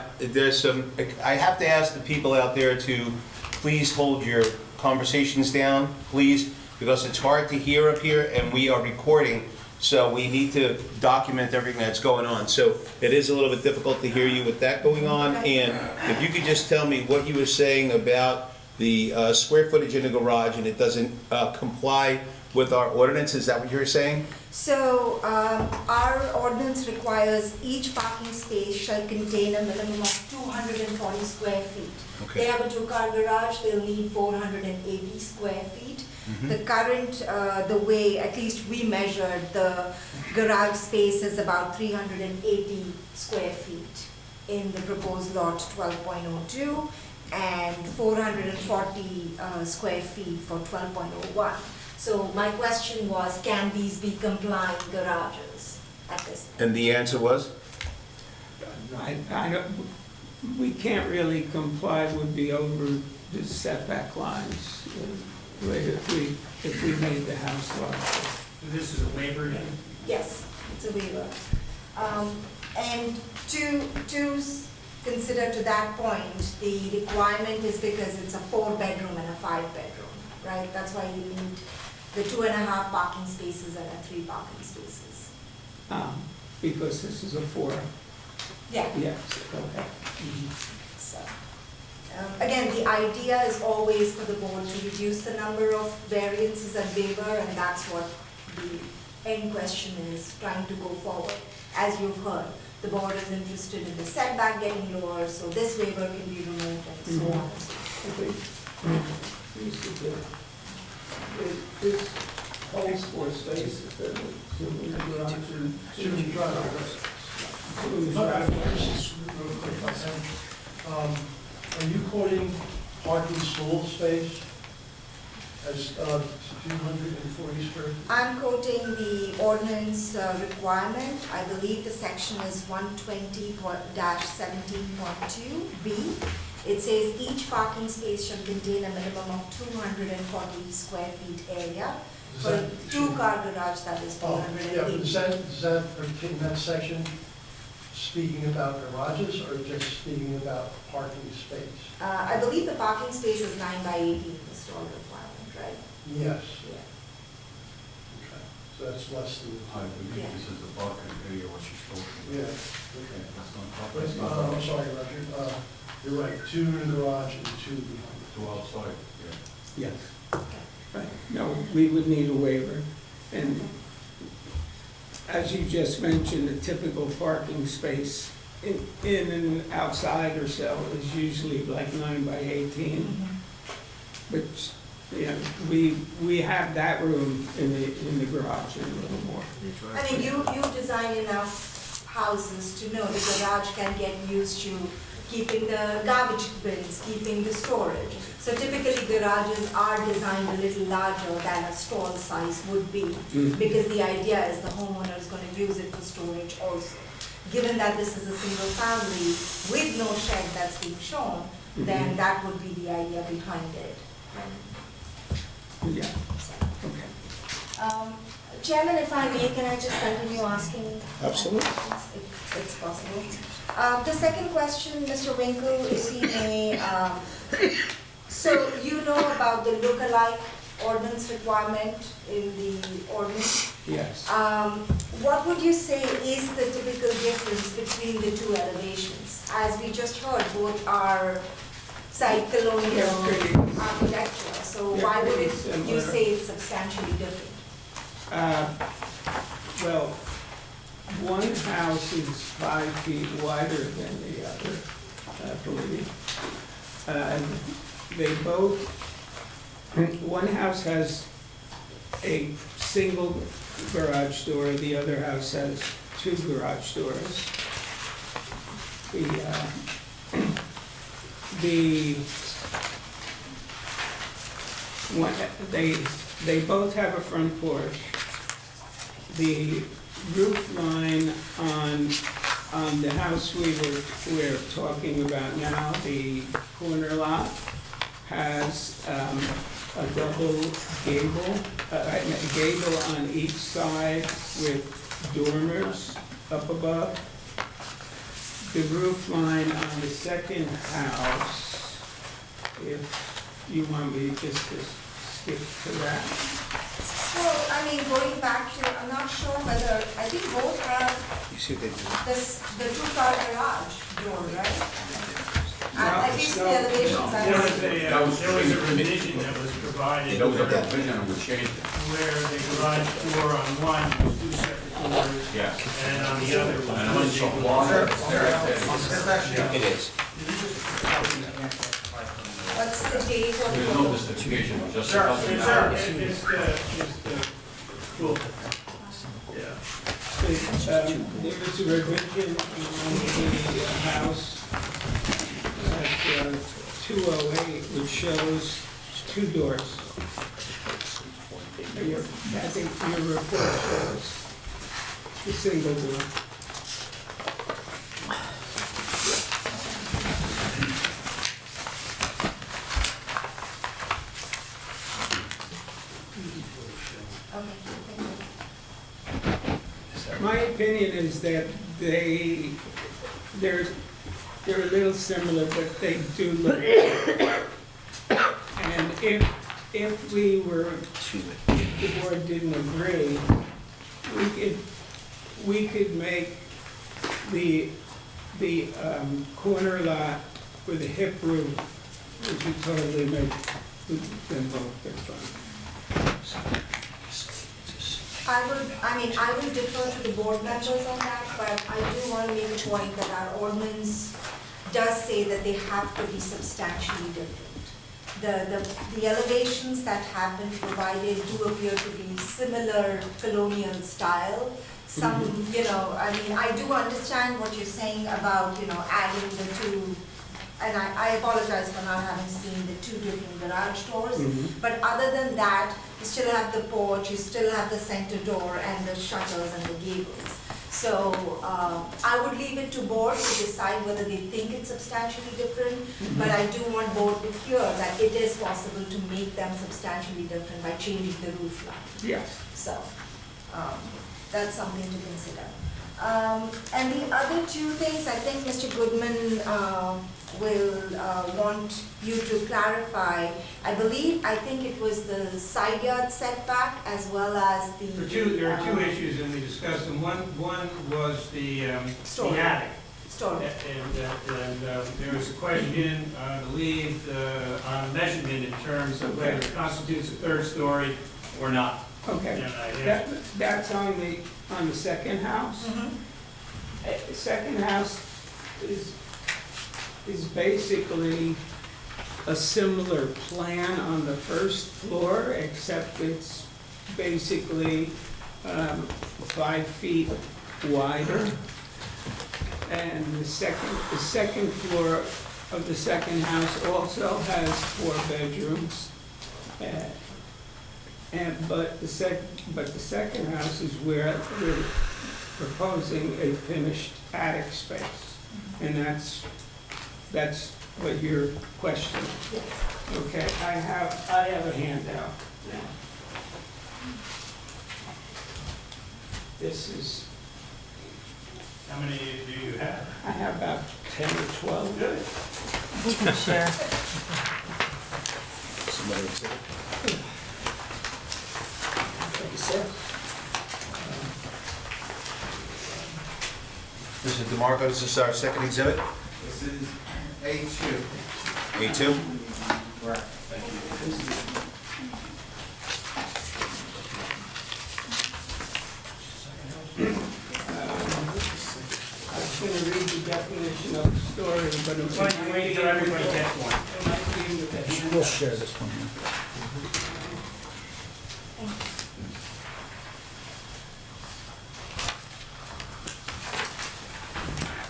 have to ask the people out there to please hold your conversations down, please, because it's hard to hear up here and we are recording, so we need to document everything that's going on. So it is a little bit difficult to hear you with that going on. And if you could just tell me what you were saying about the square footage in the garage and it doesn't comply with our ordinance, is that what you're saying? So, our ordinance requires each parking space shall contain a minimum of 240 square feet. Okay. They have a 2-car garage, they'll need 480 square feet. The current, the way, at least we measured, the garage space is about 380 square feet in the proposed lot 12.02 and 440 square feet for 12.01. So my question was, can these be compliant garages at this? And the answer was? We can't really comply with the over the setback lines if we made the house larger. This is a waiver then? Yes, it's a waiver. And to consider to that point, the requirement is because it's a 4-bedroom and a 5-bedroom, right? That's why you need the 2.5 parking spaces and 3 parking spaces. Because this is a 4. Yeah. Yes, okay. So, again, the idea is always for the board to reduce the number of variances and waiver, and that's what the end question is, trying to go forward. As you've heard, the board is interested in the setback getting lower, so this waiver can be removed and so on. This holds 4 spaces, doesn't it? Are you quoting parking stall space as 240 square feet? I'm quoting the ordinance requirement. I believe the section is 120-17.2B. It says each parking space shall contain a minimum of 240 square feet area. For a two-car garage, that is Oh, yeah, but 480. does that, in that section, speaking about garages or just speaking about parking space? I believe the parking space is 9 by 18, the stall requirement, right? Yes. Yeah. Okay, so that's less than, I believe Yeah. this is the parking area what she's talking yeah, about. okay. That's not I'm sorry, Roger, you're right, 2 in the garage and 2 behind. Two outside, yeah. Yes. Right. No, we would need a waiver. And as you just mentioned, a typical parking space in and outside or so is usually like 9 by 18. But, you know, we have that room in the garage and a little more. I mean, you design enough houses to know the garage can get used to keeping the garbage bins, keeping the storage. So typically garages are designed a little larger than a stall size would be, because the idea is the homeowner is going to use it for storage also. Given that this is a single family with no shed that's being shown, then that would be the idea behind it. Yeah, okay. Chairman, if I may, can I just continue asking? Absolutely. If it's possible. The second question, Mr. Winkle, if he may, so you know about the lookalike ordinance requirement in the ordinance? Yes. What would you say is the typical difference between the two elevations? As we just heard, both are site colonial architecture, so They're why would pretty you similar. say it's substantially different? Well, one house is 5 feet wider than the other, I believe. They both, one house has a single garage door, the other house has 2 garage doors. They both have a front porch. The roof line on the house we're talking about now, the corner lot, has a double gable, a gable on each side with dormers up above. The roof line on the second house, if you want me just to skip to that. Well, I mean, going back to, I'm not sure whether, I think both have You see, they do. the two-car garage door, right? At least the no, elevations I There was see. a revision that was provided Don't where get that vision and we changed it. the garage door on one was 2 separate doors, Yeah. and on the other was And one it's so big long, door. It is. What's the date of There's no justification, just. It's cool. Yeah. There was a revision on the house at 208, which shows 2 doors. I think your report shows the single door. My opinion is that they're a little similar, but they do look different. And if we were, if the board didn't agree, we could make the corner lot with a hip roof, which would totally make them both different. I will defer to the board members on that, but I do want to make a point that our ordinance does say that they have to be substantially different. The elevations that have been provided do appear to be similar colonial style. Some, I do understand what you're saying about, adding the 2 and I apologize for not having seen the two different garage doors, Mhm. but other than that, you still have the porch, you still have the center door and the shutters and the gables. So I would leave it to board to decide whether they think it's substantially different, but I do want board to hear that it is possible to make them substantially different by changing the roof line. Yes. So, that's something to consider. And the other two things, I think Mr. Goodman will want you to clarify. I think it was the side yard setback as well as the... There are two issues, and we discussed them. One was the Story. attic. Story. And there was a question, I believe, on measurement in terms of whether it constitutes a third story or not. Okay, And I asked- that's on the second house. Mhm. The second house is basically a similar plan on the first floor, except it's basically 5 feet wider. And the second floor of the second house also has 4 bedrooms. But the second house is where we're proposing a finished attic space. And that's what your question is. Okay, I have a handout now. This is, How many do you have? I have about 10 or 12. Good. Share. Somebody say it? Thank you, sir. Mr. DeMarco, this is our second exhibit, This is A2. A2. Correct. Thank you. I was going to read the definition of the story, but it Why don't you wait till everybody gets one? might be with the handout. We'll share this one.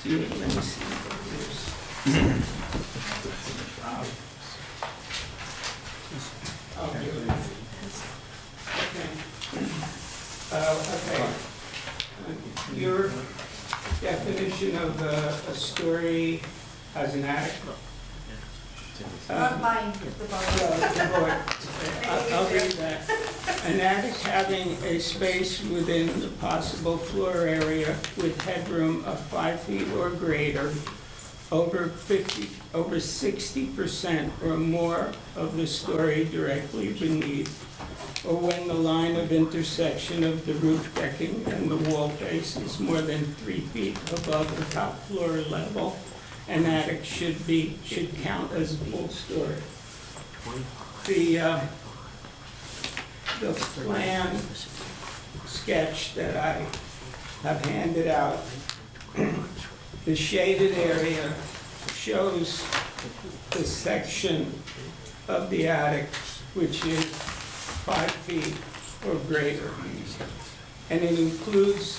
Let me see. Okay. Okay. Your definition of a story as an attic? Not mine, the board. I'll read that. An attic having a space within the possible floor area with headroom of 5 feet or greater, over 60% or more of the story directly beneath, or when the line of intersection of the roof decking and the wall face is more than 3 feet above the top floor level, an attic should count as a full story. The plan sketch that I have handed out, the shaded area shows the section of the attic which is 5 feet or greater. And it includes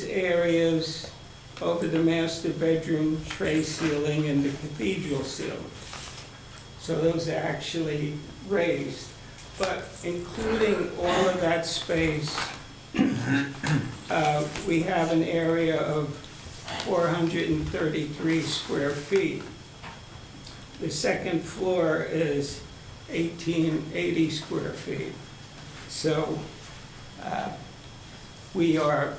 areas over the master bedroom tray ceiling and the cathedral ceiling. So those are actually raised. But including all of that space, we have an area of 433 square feet. The second floor is 1880 square feet. So we are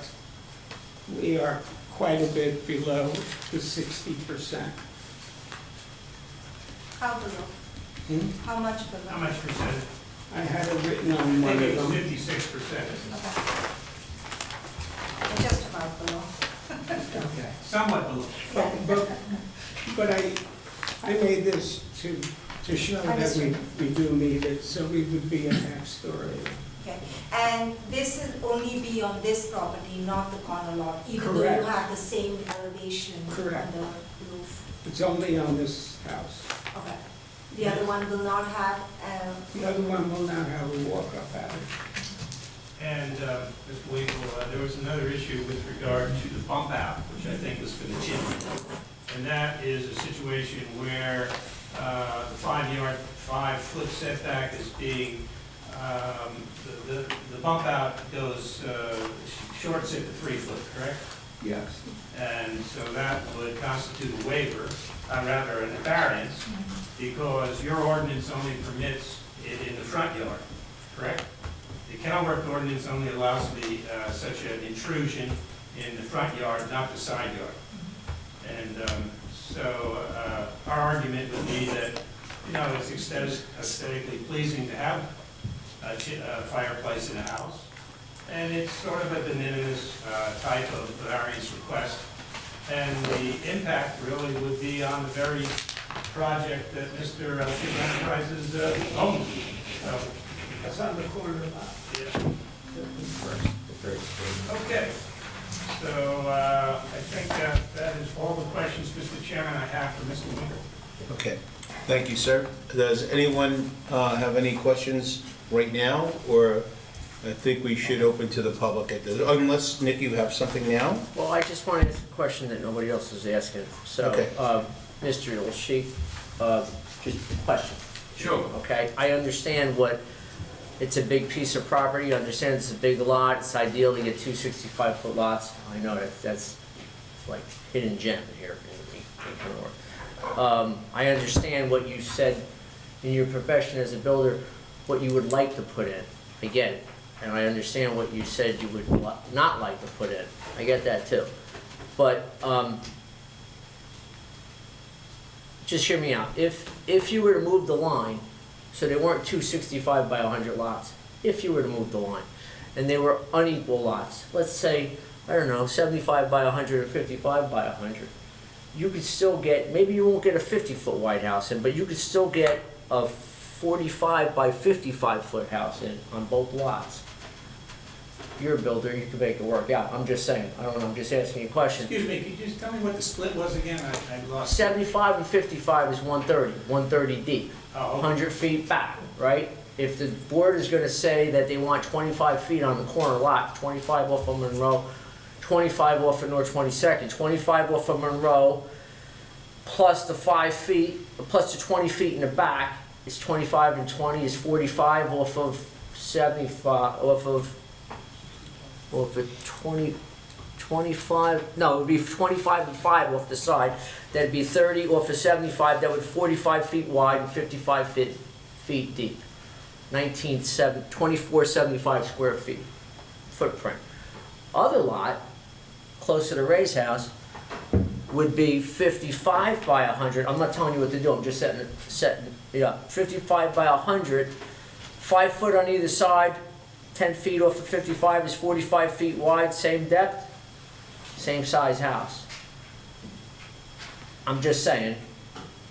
quite a bit below the 60%. How below? How much below? How much percentage? I had it written on I one think it of was them. 56%. Okay. Just about below. Okay. Somewhat below. But I made this to show that we do need it, so we would be a half story. Okay, and this will only be on this property, not the corner lot, even though you Correct. have the same elevation on Correct. the roof? It's only on this house. Okay. The other one will not have, The other one will not have a walk-up attic. And, Mr. Weigel, there was another issue with regard to the pump out, which I think was for the chimney. and that is a situation where the 5-foot setback is being, the bump out goes, shorts it to 3 foot, correct? Yes. And so that would constitute a waiver, rather a variance, because your ordinance only permits it in the front yard, correct? The Kenilworth ordinance only allows such an intrusion in the front yard, not the side yard. And so our argument would be that, you know, it's aesthetically pleasing to have a fireplace in a house, and it's sort of a de minimis type of variance request. And the impact really would be on the very project that Mr. Chief Enterprises owns. So That's on the corner of that. yeah. Okay, so I think that is all the questions, Mr. Chairman, I have for Mr. Winkle. Okay, thank you, sir. Does anyone have any questions right now, or I think we should open to the public at this, unless, Nick, you have something now? Well, I just want to ask a question that nobody else is asking. So, Okay. Mr. Olsheik, just a question. Sure. Okay, I understand it's a big piece of property, I understand it's a big lot, it's ideal to get 2 65-foot lots. I know that's like hidden gem here in Kenilworth. I understand what you said in your profession as a builder, what you would like to put in. I get it. And I understand what you said you would not like to put in. I get that too. But just hear me out. If you were to move the line, so they weren't 2 65 by 100 lots, if you were to move the line, and they were unequal lots, let's say, I don't know, 75 by 100 or 55 by 100, you could still get, maybe you won't get a 50-foot wide house in, but you could still get a 45 by 55-foot house in on both lots. You're a builder, you can make it work out. I'm just saying, I don't know, I'm just asking you a question. Excuse me, could you just tell me what the split was again? I lost. 75 and 55 is 130 deep, Oh, okay. 100 feet back, right? If the board is gonna say that they want 25 feet on the corner lot, 25 off of Monroe, 25 off of North 22nd, 25 off of Monroe, plus the 5 feet, plus the 20 feet in the back, is 25 and 20 is 45 off of 75, off of 25, no, it would be 25 and 5 off the side. That'd be 30 off of 75, that would 45 feet wide and 55 feet deep. 2475 square feet footprint. Other lot, close to the Ray's house, would be 55 by 100. I'm not telling you what to do, I'm just setting it up. 55 by 100, 5 foot on either side, 10 feet off of 55 is 45 feet wide, same depth, same size house. I'm just saying,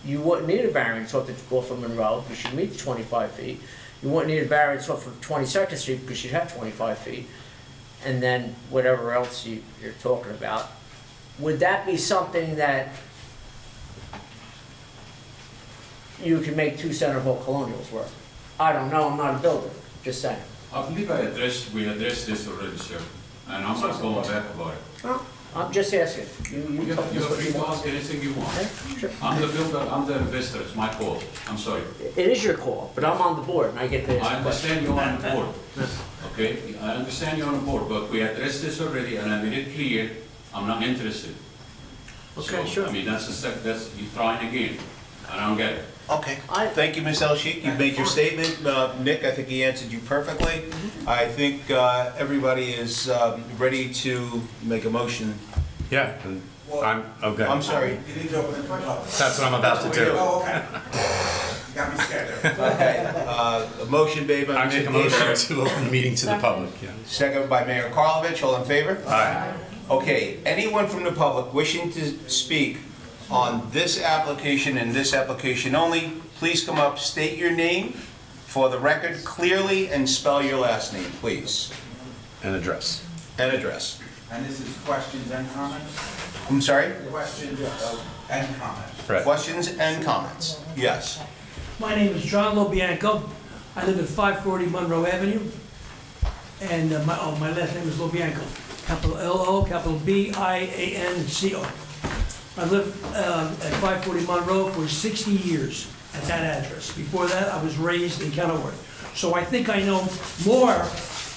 you wouldn't need a variance off of Monroe, because you'd meet the 25 feet. You wouldn't need a variance off of 22nd Street, because you'd have 25 feet. And then whatever else you're talking about. Would that be something that you could make 2 Center Hall Colonials work? I don't know, I'm not a builder, just saying. I believe we addressed this already, sir, and I'm not going back about it. Well, I'm just asking. You're free to ask anything you want. Okay, sure. I'm the builder, I'm the investor, it's my call, I'm sorry. It is your call, but I'm on the board and I get to ask I the question. understand you're on the board, okay? I understand you're on the board, but we addressed this already, and I made it clear, I'm not interested. Okay, So, sure. I mean, that's you're trying again, and I don't get it. Okay, thank you, Ms. Elsheik. You've made your statement. Nick, I think he answered you perfectly. I think everybody is ready to make a motion. Yeah, and I'm, okay. I'm sorry. You need to open it to the public. That's what I'm about to do. Oh, okay. You got me scared there. Okay, a motion made by I Mr. make a motion Gaber, to open the meeting to the public, yeah. second by Mayor Karlovic. All in favor? Aye. Okay, anyone from the public wishing to speak on this application and this application only, please come up, state your name for the record clearly, and spell your last name, please, And address. and address. And this is questions and comments? I'm sorry? Questions and comments. Right. Questions and comments? Yes. My name is John Lobianco. I live at 540 Monroe Avenue. And my last name is Lobianco. Capital L-O, capital B-I-A-N-C-O. I lived at 540 Monroe for 60 years at that address. Before that, I was raised in Kenilworth. So I think I know more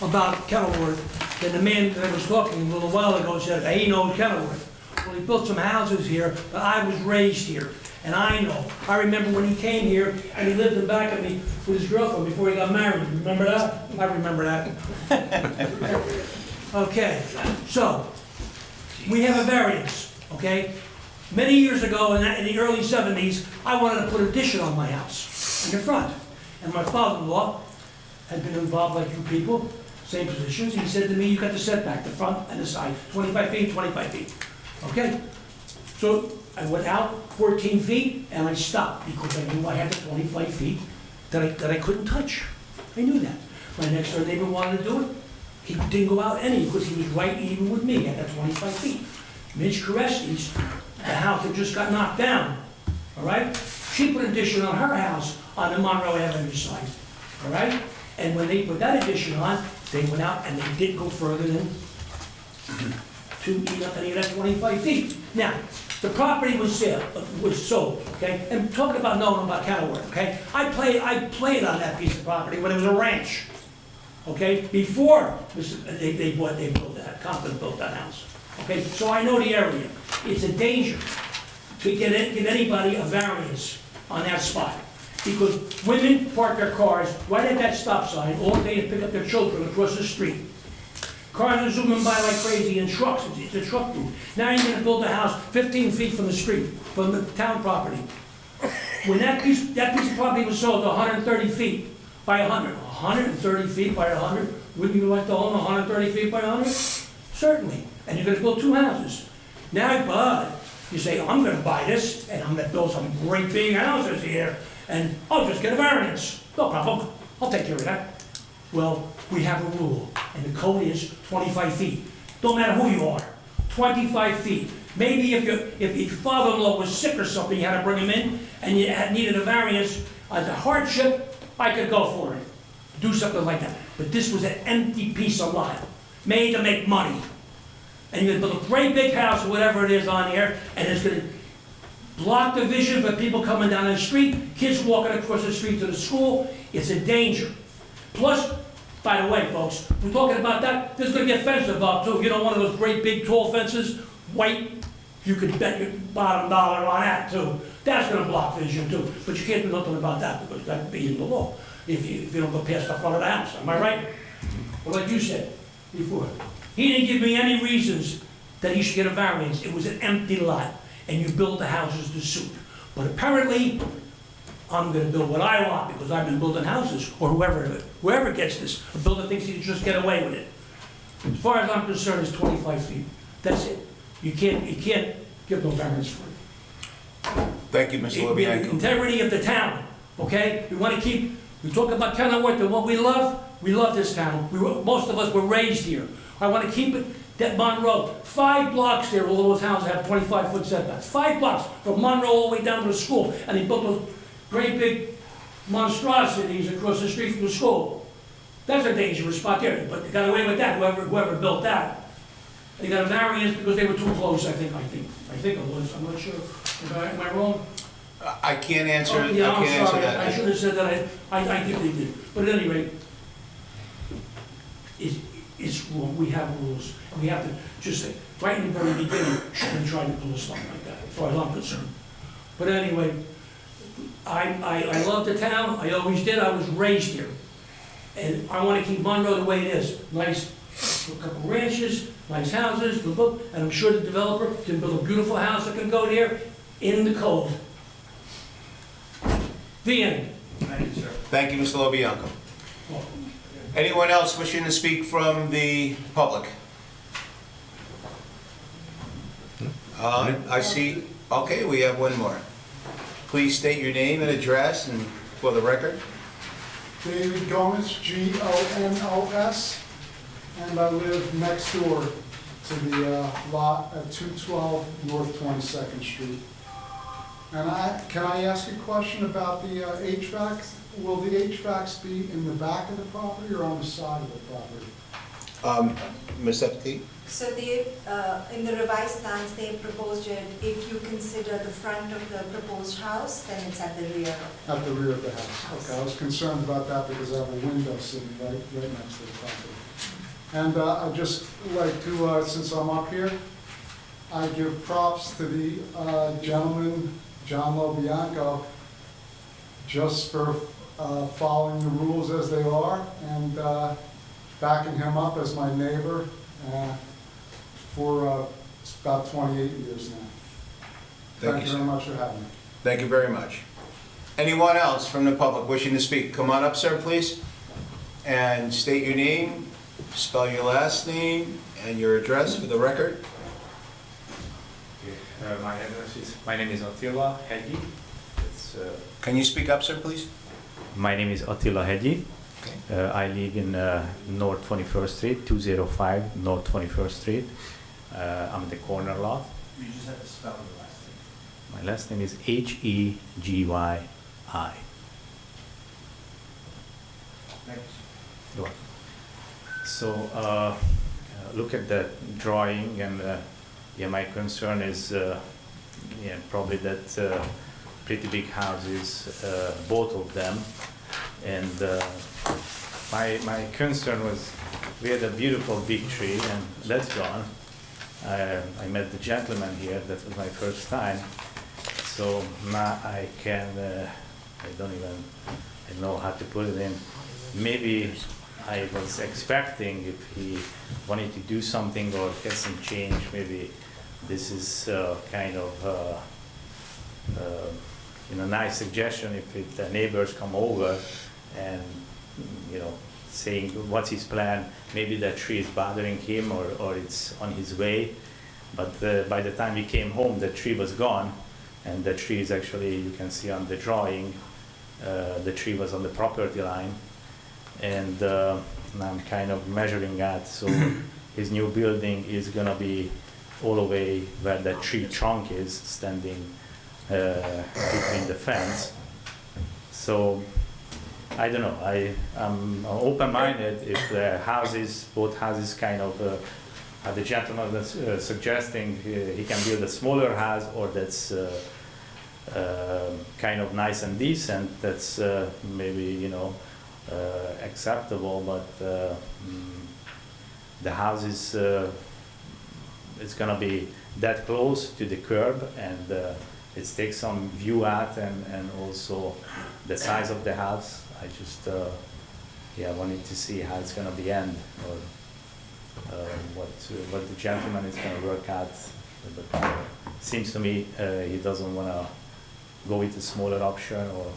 about Kenilworth than the man that I was talking a little while ago said, he knows Kenilworth. Well, he built some houses here, but I was raised here, and I know. I remember when he came here, and he lived in back of me with his girlfriend before he got married. Remember that? I remember that. Okay, so, we have a variance, okay? Many years ago, in the early 70s, I wanted to put an addition on my house, in the front. And my father-in-law had been involved like you people, same positions. He said to me, you got the setback, the front and the side, 25 feet, 25 feet. Okay? So I went out 14 feet and I stopped because I knew I had the 25 feet that I couldn't touch. I knew that. My next door neighbor wanted to do it. He didn't go out any because he was right even with me at that 25 feet. Mitch Koreski's, the house that just got knocked down, all right? She put an addition on her house on the Monroe Avenue side, all right? And when they put that addition on, they went out and they didn't go further than to eat up any of that 25 feet. Now, the property was sold, okay? And talking about knowing about Kenilworth, okay? I played on that piece of property when it was a ranch, okay? Before they built that, Compton built that house, okay? So I know the area. It's a danger to give anybody a variance on that spot. Because women park their cars right at that stop sign all day to pick up their children across the street. Cars are zooming by like crazy in trucks. It's a truck route. Now you're going to build a house 15 feet from the street, from the town property. When that piece of property was sold 130 feet by 100, 130 feet by 100, wouldn't you like to own 130 feet by 100? Certainly. And you're going to build two houses. Now, bud, you say, I'm going to buy this, and I'm going to build some great big houses here, and I'll just get a variance. No problem. I'll take care of that. Well, we have a rule, and the code is 25 feet. Don't matter who you are, 25 feet. Maybe if your father-in-law was sick or something, you had to bring him in, and you needed a variance as a hardship, I could go for it. Do something like that. But this was an empty piece of lot, made to make money. And you're gonna build a great big house or whatever it is on here, and it's gonna block the vision for people coming down the street, kids walking across the street to the school. It's a danger. Plus, by the way, folks, we're talking about that, there's gonna be a fence involved too. You know, one of those great big tall fences, white, you could bet your bottom dollar on that too. That's gonna block vision too. But you can't do nothing about that because that'd be in the law if you don't go past the front of the house. Am I right? Well, like you said before, he didn't give me any reasons that he should get a variance. It was an empty lot, and you build the houses to suit. But apparently, I'm gonna build what I want because I've been building houses, or whoever gets this, a builder thinks he can just get away with it. As far as I'm concerned, it's 25 feet. That's it. You can't give no variance for it. Thank you, Mr. The Lobianco. integrity of the town, okay? We talk about Kenilworth and what we love this town. Most of us were raised here. I want to keep it, that Monroe, 5 blocks there, all those houses have 25-foot setbacks. 5 blocks from Monroe all the way down to the school. And they built those great big monstrosities across the street from the school. That's a dangerous spot there, but they got away with that, whoever built that. They got a variance because they were too close, I think it was, I'm not sure. Am I wrong? I can't answer, I Yeah, I'm can't answer sorry, that. I should have said that, I think they did. But at any rate, it's wrong, we have rules, and we have to just say, right in the very beginning, shouldn't have tried to pull something like that, as far as I'm concerned. But anyway, I love the town, I always did, I was raised here. And I want to keep Monroe the way it is, nice, a couple ranches, nice houses, and I'm sure the developer can build a beautiful house that can go there in the code. The end. Thank you, sir. Thank you, Mr. Lobianco. Anyone else wishing to speak from the public? I see, okay, we have one more. Please state your name and address and for the record. David Gomez, G-O-M-O-S, and I live next door to the lot at 212 North 22nd Street. And can I ask a question about the HVACs? Will the HVACs be in the back of the property or on the side of the property? Ms. Epstein? So they, in the revised plans, they proposed it, if you consider the front of the proposed house, then it's at the rear. At the rear of the house. Okay, I was concerned about that because I have a window sitting right next to the property. And I'd just like to, since I'm up here, I give props to the gentleman, John Lobianco, just for following the rules as they are and backing him up as my neighbor for about 28 years now. Thank you very much for having me. Thank you very much. Anyone else from the public wishing to speak? Come on up, sir, please. And state your name, spell your last name, and your address for the record. My name is Attila Hegyi. Can you speak up, sir, please? My name is Attila Hegyi. I live in North 21st Street, 205 North 21st Street. I'm in the corner lot. You just have to spell your last name. My last name is Hegyi. Thanks. So look at the drawing, and yeah, my concern is yeah, probably that pretty big houses, both of them, and my concern was we had a beautiful big tree, and that's gone. I met the gentleman here. That was my first time. So now I can, I don't even know how to put it in. Maybe I was expecting if he wanted to do something or get some change, maybe this is kind of nice suggestion if the neighbors come over and, saying what's his plan, maybe that tree is bothering him or it's on his way. But by the time he came home, the tree was gone, and the tree is actually, you can see on the drawing, the tree was on the property line. And I'm kind of measuring that, so his new building is gonna be all the way where the tree trunk is standing between the fence. So I don't know, I'm open-minded if the houses, both houses kind of, the gentleman that's suggesting he can build a smaller house or that's kind of nice and decent, that's maybe, acceptable, but the house is it's gonna be that close to the curb, and it takes some view out, and also the size of the house. I just wanted to see how it's gonna be end, or what the gentleman is gonna work out. But seems to me he doesn't wanna go with a smaller option or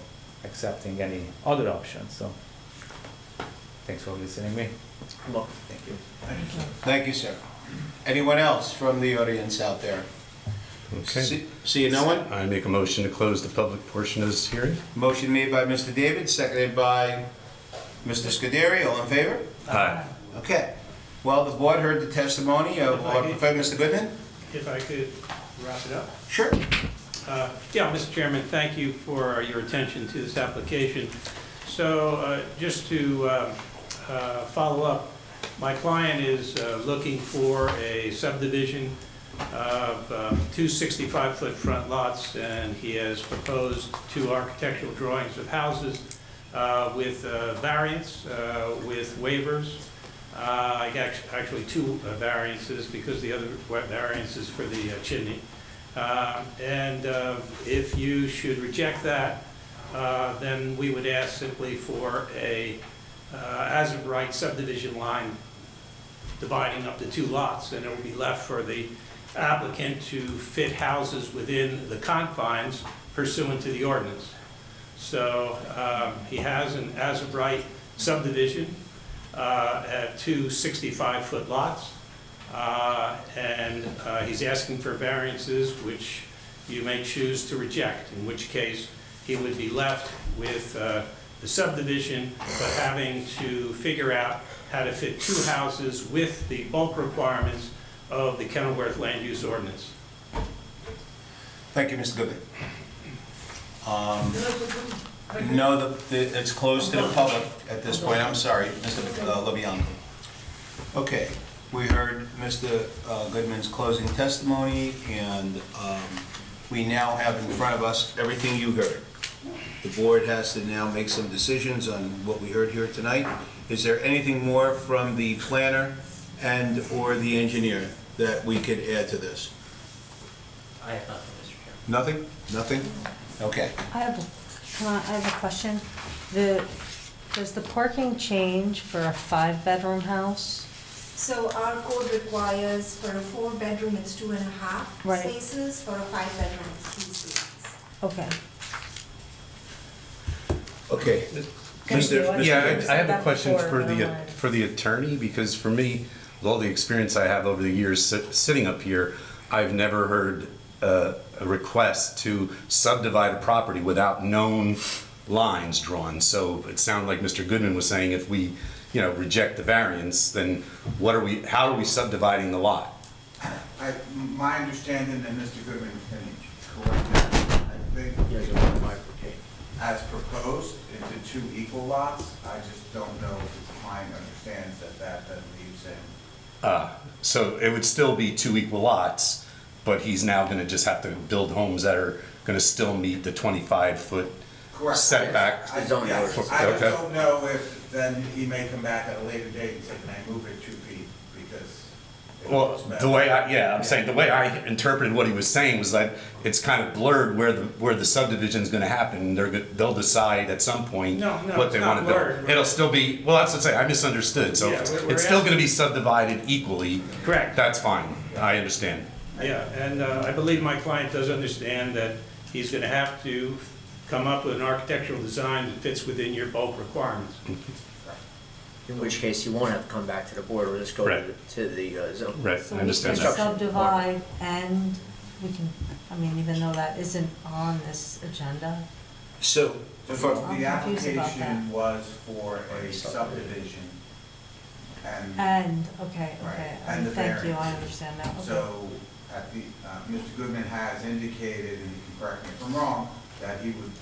accepting any other option. So thanks for listening to me. Well, thank you. Thank you, sir. Anyone else from the audience out there? Okay. See no one? I make a motion to close the public portion of this hearing. Motion made by Mr. David, seconded by Mr. Scuderi. All in favor? Aye. Okay. Well, the board heard the testimony of Mr. Goodman. If I could wrap it up. Sure. Yeah, Mr. Chairman, thank you for your attention to this application. So just to follow up, my client is looking for a subdivision of 2 65-foot front lots, and he has proposed 2 architectural drawings of houses with variance, with waivers. Actually 2 variances, because the other variance is for the chimney. And if you should reject that, then we would ask simply for a as-of-right subdivision line dividing up the 2 lots, and it will be left for the applicant to fit houses within the confines pursuant to the ordinance. So he has an as-of-right subdivision at 2 65-foot lots, and he's asking for variances which you may choose to reject, in which case he would be left with the subdivision, but having to figure out how to fit 2 houses with the bulk requirements of the Kenilworth Land Use Ordinance. Thank you, Mr. Goodman. No, it's closed to the public at this point. I'm sorry, Mr. Lobianco. Okay, we heard Mr. Goodman's closing testimony, and we now have in front of us everything you heard. The board has to now make some decisions on what we heard here tonight. Is there anything more from the planner and/or the engineer that we could add to this? I have nothing, Mr. Chairman. Nothing? Nothing? Okay. I have a question. Does the parking change for a 5-bedroom house? So our code requires for a 4-bedroom, it's 2.5 Right. spaces, for a 5-bedroom, it's 3 spaces. Okay. Okay. Thank you. Yeah, I have a That question before, for never mind. the attorney, because for me, with all the experience I have over the years sitting up here, I've never heard a request to subdivide a property without known lines drawn. So it sounded like Mr. Goodman was saying if we, reject the variance, then how are we subdividing the lot? My understanding, and Mr. Goodman can correct that, I think as proposed into 2 equal lots. I just don't know if the client understands that leaves him. So it would still be 2 equal lots, but he's now gonna just have to build homes that are gonna still meet the 25-foot Correct. setback. I just don't know if then he may come back at a later date and say, can I move it 2 feet? Because. it Well, goes back. the way I'm saying, the way I interpreted what he was saying was that it's kind of blurred where the subdivision's gonna happen. They'll decide at some point No, what it's they not wanna build. blurred. It'll still be, well, that's what I'm saying, I misunderstood, so Yeah, we're it's still asking- gonna be subdivided equally. Correct. That's fine, I understand. Yeah, and I believe my client does understand that he's gonna have to come up with an architectural design that fits within your bulk requirements. In which case, you won't have to come back to the board, or just go to the zone. Right, So I we understand can that. subdivide and we can, even though that isn't on this agenda. So, So for- the I'm confused about application was for a subdivision and. And, okay, Right, and the thank you, I variance. understand now. Okay. So, at the, Mr. Goodman has indicated, and you can correct me if I'm wrong, that he would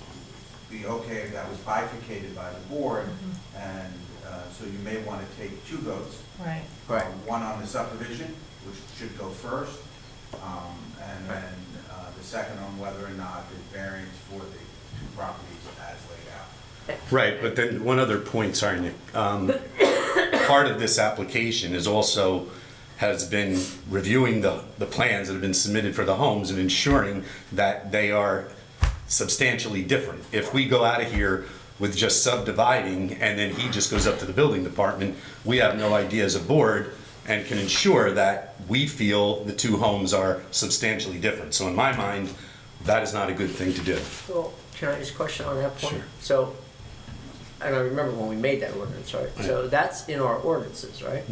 be okay if that was bifurcated by the board, and so you may want to take 2 votes. Right. One on the subdivision, which should go first, and then the second on whether or not the variance for the 2 properties as laid out. Right, but then one other point, sorry, Nick. Part of this application has been reviewing the plans that have been submitted for the homes and ensuring that they are substantially different. If we go out of here with just subdividing and then he just goes up to the building department, we have no idea as a board and can ensure that we feel the 2 homes are substantially different. So in my mind, that is not a good thing to do. Well, can I just question on that point? Sure. So, and I remember when we made that ordinance, right? So that's in our ordinances, right?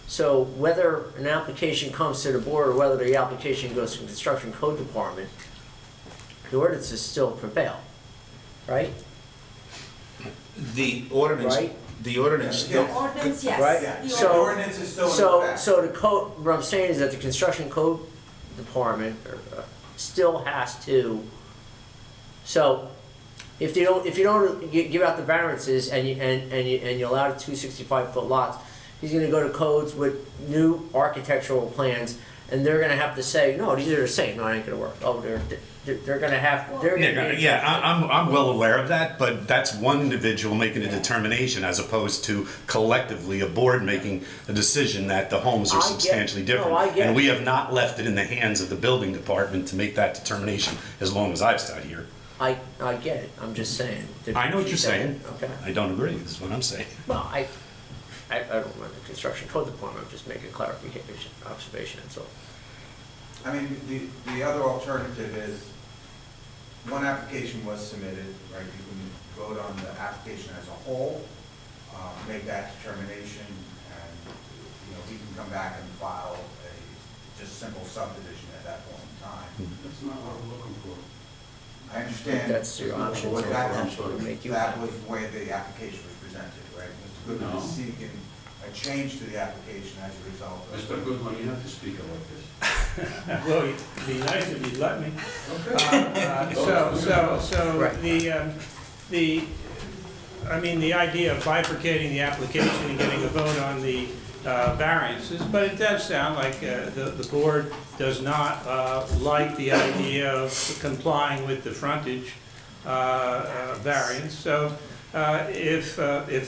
So whether an application comes to the board or whether the application goes to the construction code department, the ordinances still prevail, right? the ordinance, Right. the ordinance The still. ordinance, yes. Right? The So- The ordinance is still in So, effect. so the code, what I'm saying is that the construction code department still has to, so if you don't give out the variances and you allow the 265-foot lots, he's gonna go to codes with new architectural plans, and they're gonna have to say, no, these are the same, no, it ain't gonna work. Oh, they're gonna have, they're gonna be. Yeah, I'm well aware of that, but that's one individual making a determination as opposed to collectively a board making a decision that the homes I are get- substantially no, different. I get And it. we have not left it in the hands of the building department to make that determination as long as I've sat here. I get it, I'm just saying. I know what you're saying. Okay. I don't agree, is what I'm saying. Well, I don't run the construction code department, I'm just making a clarification, observation, and so. I mean, the other alternative is, one application was submitted, right? You can vote on the application as a whole, make that determination, and, he can come back and file a just simple subdivision at that point in time. That's not what we're looking for. I understand. That's your option, But so that to make you that happy. was the way the application was presented, right? Mr. Goodman No. is seeking a change to the application as a result of. Mr. Goodman, you have to speak about this. Well, it'd be nice if you'd let me. Okay. So Right. the idea of bifurcating the application and getting a vote on the variances, but it does sound like the board does not like the idea of complying with the frontage variance. So if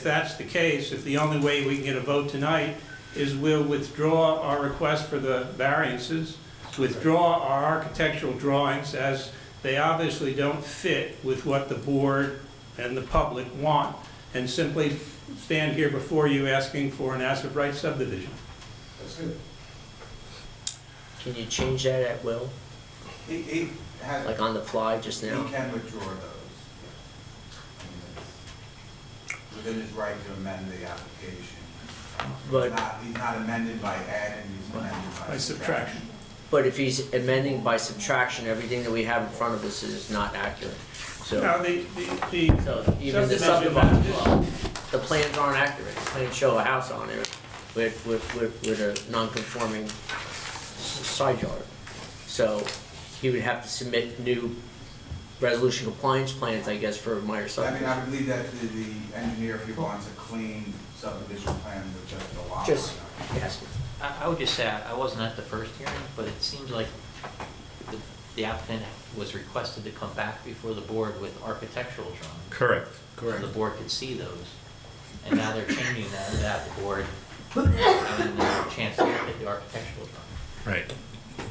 that's the case, if the only way we can get a vote tonight is we'll withdraw our request for the variances, withdraw our architectural drawings, as they obviously don't fit with what the board and the public want, and simply stand here before you asking for an as-of-right subdivision. That's good. Can you change that at will, He has, like on the fly just now? he can withdraw those. I mean, it's within his right to amend the application. But- He's not amended by adding, he's amended By subtraction. But if he's amending by subtraction, everything that we have in front of us is not accurate. So, Now, the so even the subdivision subdivision, the plans aren't accurate. The plans show a house on there with a non-conforming side yard. So he would have to submit new resolution compliance plans, I guess, for a minor I mean, subdivision. I would leave that to the engineer if he wants a clean subdivision plan with just the lot. Just, yes. I would just say, I wasn't at the first hearing, but it seems like the applicant was requested to come back before the board with architectural drawings. Correct. So the board could see those. And now they're changing that without the board having the chance to look at the architectural drawings. Right.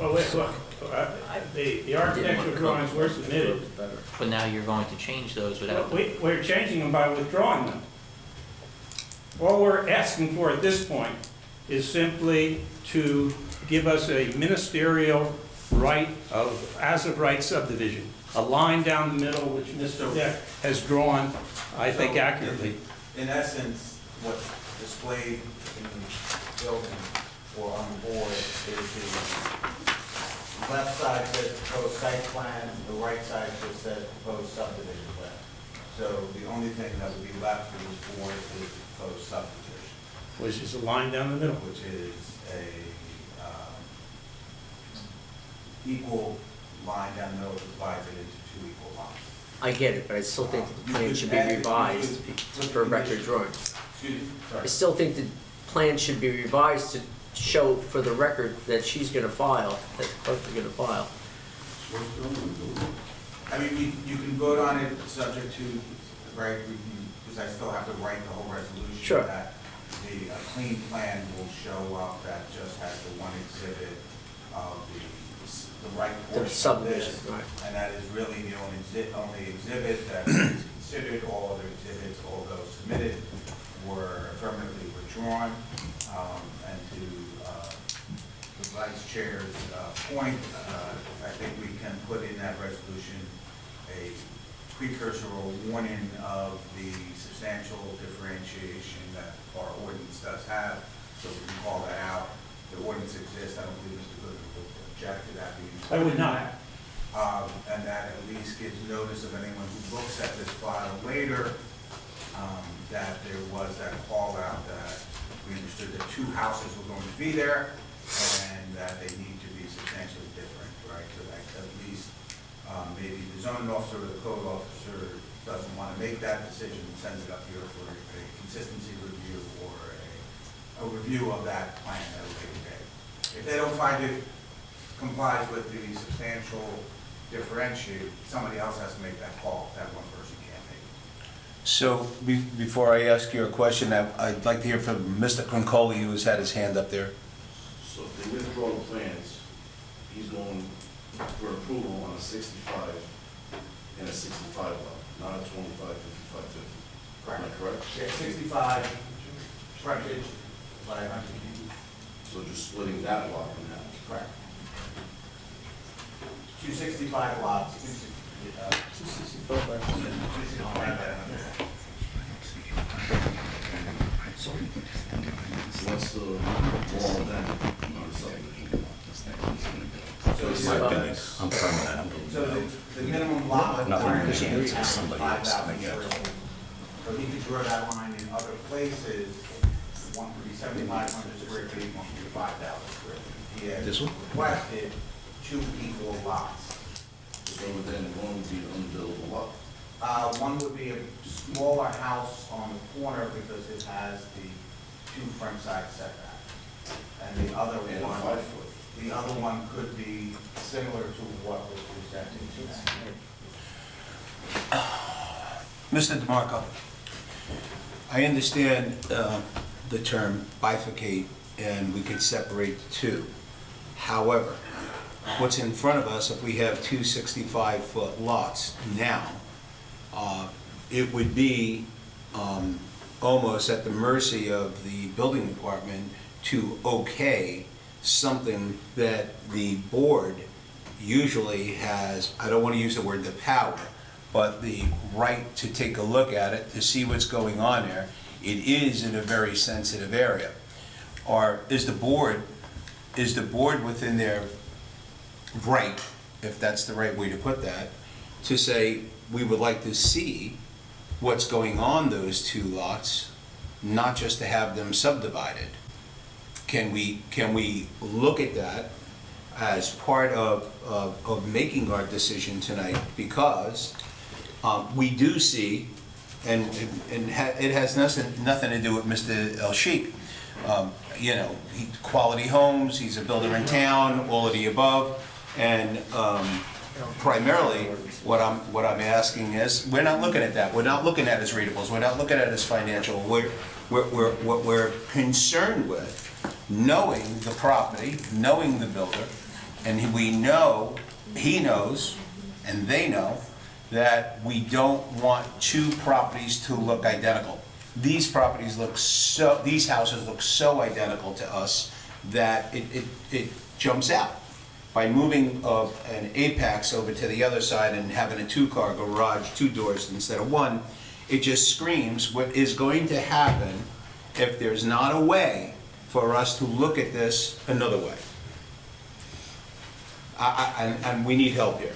Well, wait, look, the architectural drawings were submitted. But now you're going to change those without, We're changing them by withdrawing them. All we're asking for at this point is simply to give us a ministerial right of as-of-right subdivision. A line down the middle, which Mr. Deck has drawn, I think accurately. In essence, what's displayed in the building or on the board is the left side says proposed site plan, the right side just says proposed subdivision plan. So the only thing that would be left for this board is the proposed subdivision, Which is a line down the middle. which is a equal line down the middle, divides it into two equal lots. I get it, but I still think that the plan should be revised for record drawings. Excuse me, I sorry. still think the plan should be revised to show for the record that she's gonna file, that the clerk is gonna file. I mean, you can vote on it subject to, right, because I still have to write the whole resolution. Sure. That a clean plan will show up that just has the one exhibit of the right The portion of subdivision, this. right. And that is really the only exhibit that is considered. All other exhibits, although submitted, were affirmatively withdrawn. And to the vice chair's point, I think we can put in that resolution a precursor or warning of the substantial differentiation that our ordinance does have, so we can call that out. The ordinance exists, I don't believe Mr. Goodman would object to that being. I would not. And that at least gives notice of anyone who looks at this file later, that there was that call out that we understood that two houses were going to be there, and that they need to be substantially different, right? So that at least, maybe the zoning officer or the code officer doesn't want to make that decision and sends it up here for a consistency review or a review of that plan at a later date. If they don't find it complies with the substantial differentiate, somebody else has to make that call. That one person can't make it. So before I ask you a question, I'd like to hear from Mr. Croncoli, who has had his hand up there. So if they withdraw the plans, he's going for approval on a 65 and a 65 lot, not a 25, 55, 50. Correct. Am I correct? Yeah, 65 frontage by 100 feet. So just splitting that lot in half. Correct. 265 lots. 265 by 100. What's the wall then on the subdivision? So In my opinion, I'm firm on that. So the minimum lot. Nothing requirement because is it's somebody else, I 5,000 guess. square feet. So he could draw that line in other places. One could be 7,500 square feet, one could be 5,000 square feet. He has This one? requested two equal lots. So then one would be an unbuildable lot. One would be a smaller house on the corner because it has the two front side setbacks. And the other one could be similar to what was presented today. Mr. DeMarco, I understand the term bifurcate, and we could separate the two. However, what's in front of us, if we have two 65-foot lots now, it would be almost at the mercy of the building department to okay something that the board usually has, I don't want to use the word the power, but the right to take a look at it, to see what's going on there. It is in a very sensitive area. Or is the board within their right, if that's the right way to put that, to say, we would like to see what's going on those two lots, not just to have them subdivided? Can we look at that as part of making our decision tonight? Because we do see, and it has nothing to do with Mr. El Sheikh. You know, quality homes, he's a builder in town, all of the above, and primarily what I'm asking is, we're not looking at that. We're not looking at his readables. We're not looking at his financial. What we're concerned with, knowing the property, knowing the builder, and we know, he knows, and they know, that we don't want two properties to look identical. These properties these houses look so identical to us that it jumps out. By moving an Apex over to the other side and having a two-car garage, two doors instead of one, it just screams what is going to happen if there's not a way for us to look at this another way. And we need help here.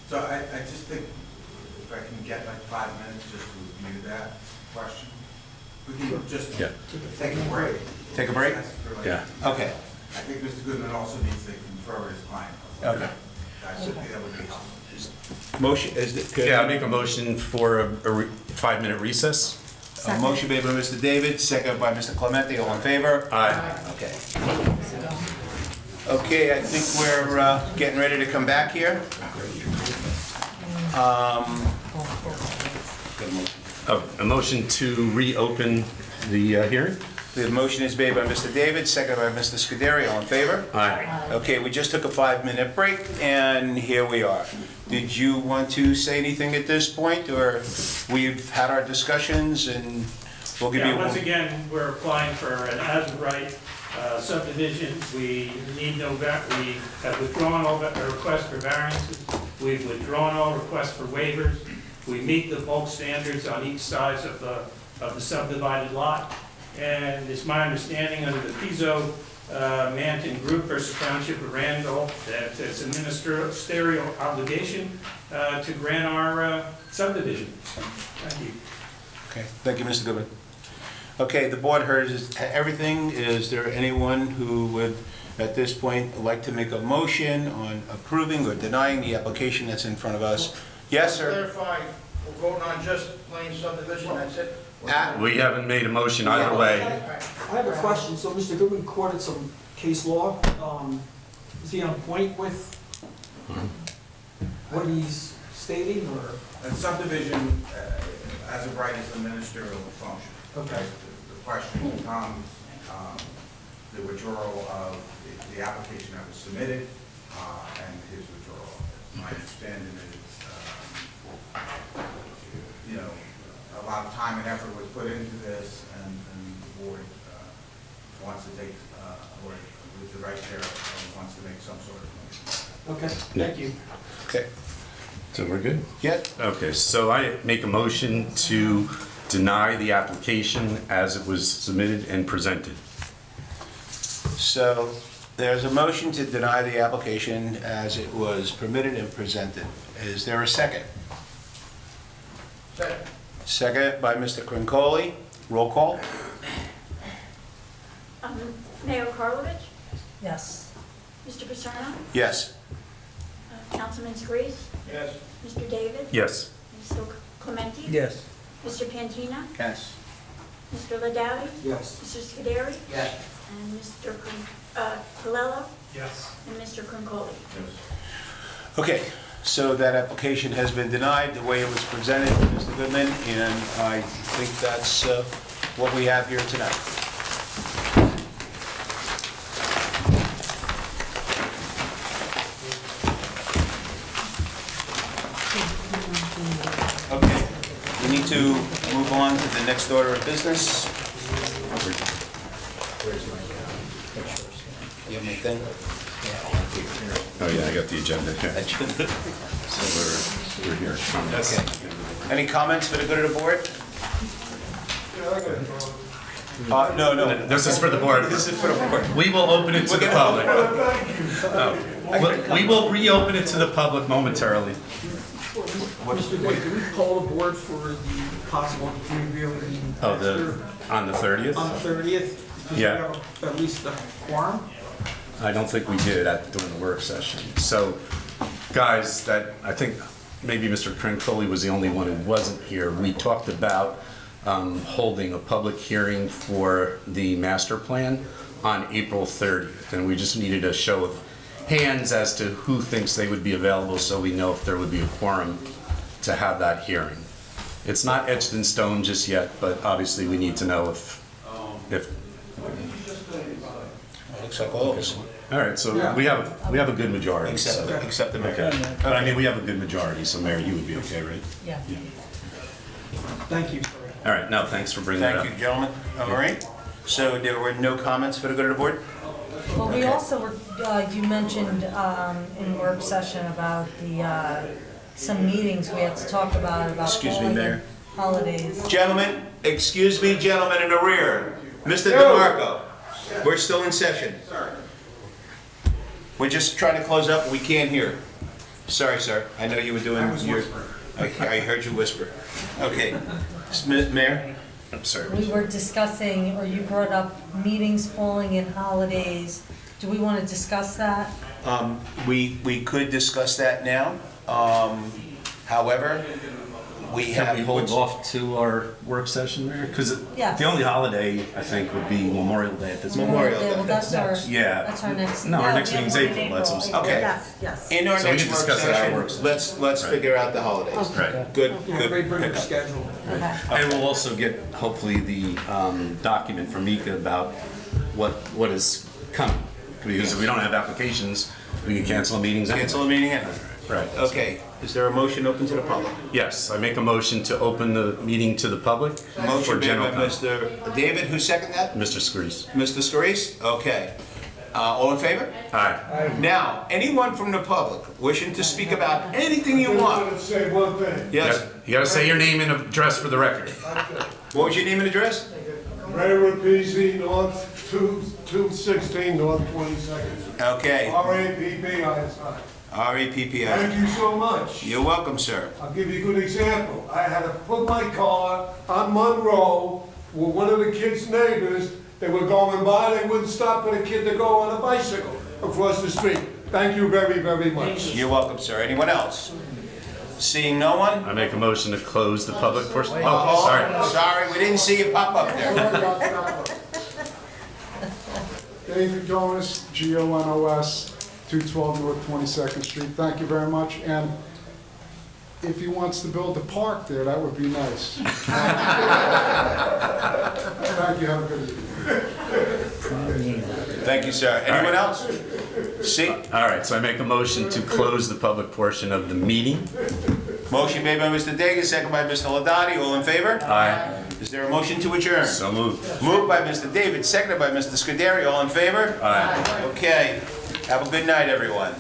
So I just think if I can get like 5 minutes just to review that question. We can just take a break. Take a break? Yeah. Okay. I think Mr. Goodman also needs to confer with his client. Okay. That would be helpful. Motion, Yeah, I make a motion for a 5-minute recess. A motion made by Mr. David, second by Mr. Clementi, all in favor? Aye. Okay. Okay, I think we're getting ready to come back here. A motion to reopen the hearing? The motion is made by Mr. David, second by Mr. Scuderi, all in favor? Aye. Okay, we just took a 5-minute break, and here we are. Did you want to say anything at this point, or we've had our discussions, and we'll give you... Once again, we're applying for an as-of-right subdivision. We need we have withdrawn all requests for variances. We've withdrawn all requests for waivers. We meet the bulk standards on each side of the subdivided lot. And it's my understanding under the Pizzo Manton Group versus Township of Randall that it's a ministerial obligation to grant our subdivision. Thank you. Okay, thank you, Mr. Goodman. Okay, the board heard everything. Is there anyone who would, at this point, like to make a motion on approving or denying the application that's in front of us? Yes, sir? Clarify, we're voting on just plain subdivision, that's it? We haven't made a motion either way. I have a question. So Mr. Goodman quoted some case law. Is he on point with what he's stating, or? And subdivision, as of right, is a ministerial function. Okay. The question becomes the withdrawal of the application that was submitted and his withdrawal. My understanding is, a lot of time and effort was put into this, and the board wants to take, or with the right chair, wants to make some sort of motion. Okay, thank you. Okay. So we're good? Yeah. Okay, so I make a motion to deny the application as it was submitted and presented. So there's a motion to deny the application as it was permitted and presented. Is there a second? Second. Second by Mr. Crincoli. Roll call. Mayor Karlovich? Yes. Mr. Paterno? Yes. Councilman Screen? Yes. Mr. David? Yes. Mr. Clementi? Yes. Mr. Pantina? Yes. Mr. Ladowdy? Yes. Mr. Scuderi? Yes. And Mr. Colello? Yes. And Mr. Concoli? Okay, so that application has been denied the way it was presented, Mr. Goodman, and I think that's what we have here tonight. Okay, we need to move on to the next order of business. You have anything? Oh, yeah, I got the agenda here. So we're here. Okay. Any comments for the good of the board? No. This is for the board. This is for the board. We will open it to the public. We will reopen it to the public momentarily. Mr. Day, can we call the board for the possible reviewing? Oh, on the 30th? On the 30th? Because we Yeah. have at least a quorum? I don't think we did during the work session. So, guys, I think maybe Mr. Crincoli was the only one who wasn't here. We talked about holding a public hearing for the master plan on April 30th, and we just needed a show of hands as to who thinks they would be available so we know if there would be a quorum to have that hearing. It's not etched in stone just yet, but obviously we need to know if Looks like all of us. all right, so we have a good majority. Except the mayor. Okay. But I mean, we have a good majority, so Mayor, you would be okay, right? Yeah. Thank you. All right, no, thanks for bringing that up. Thank you, gentlemen. All right. So there were no comments for the good of the board? Well, we also were, you mentioned in work session about some meetings we had to talk about Excuse me, holding Mayor. holidays. Gentlemen, excuse me, gentlemen in the rear. Mr. DeMarco, we're still in session. We're just trying to close up, we can't hear. Sorry, sir, I know you were doing your... I heard you whisper. Okay, Mayor? I'm sorry. We were discussing, or you brought up meetings falling in holidays. Do we want to discuss that? We could discuss that now. However, we have... Can we hold off to our work session, Mayor? Because Yes. the only holiday, I think, would be Memorial Day at this moment. Memorial Day. Well, that's our, Yeah. that's our next. No, our next we have meeting's one in April, that's what I'm saying. Okay. Yes, yes. In our So we next can work discuss it at our work session, session. let's Right. figure out the holidays. Right. Good, Yeah, good bring the pickup. schedule. Okay. And we'll also get, hopefully, the document from Mika about what is coming. Because if we don't have applications, we can cancel meetings anyway. Cancel the meeting anyway. Right. Okay, is there a motion open to the public? Yes, I make a motion to open the meeting to the public for Motion made general by comment. Mr. David, who seconded that? Mr. Screese. Mr. Scarice? Okay. All in favor? Aye. Now, anyone from the public wishing to speak about anything you want? to say one thing. Yes? You gotta say your name and address for the record. What was your name and address? Railroad PZ North 216 North 22nd. Okay. RAPPI. RAPPI. Thank you so much. You're welcome, sir. I'll give you a good example. I had to put my car on Monroe with one of the kids' neighbors. They were going by, they wouldn't stop for the kid to go on a bicycle across the street. Thank you very, very much. You're welcome, sir. Anyone else? Seeing no one? I make a motion to close the public portion. Oh, sorry. Sorry, we didn't see you pop up there. David Gomes, Gonos, 212 North 22nd Street. Thank you very much. And if he wants to build a park there, that would be nice. Thank you. Have a good evening. Thank you, sir. Anyone else? See? All right, so I make a motion to close the public portion of the meeting. Motion made by Mr. Dagan, second by Mr. Ladati. All in favor? Aye. Is there a motion to adjourn? So moved. Moved by Mr. David, seconded by Mr. Scuderi. All in favor? Aye. Okay. Have a good night, everyone.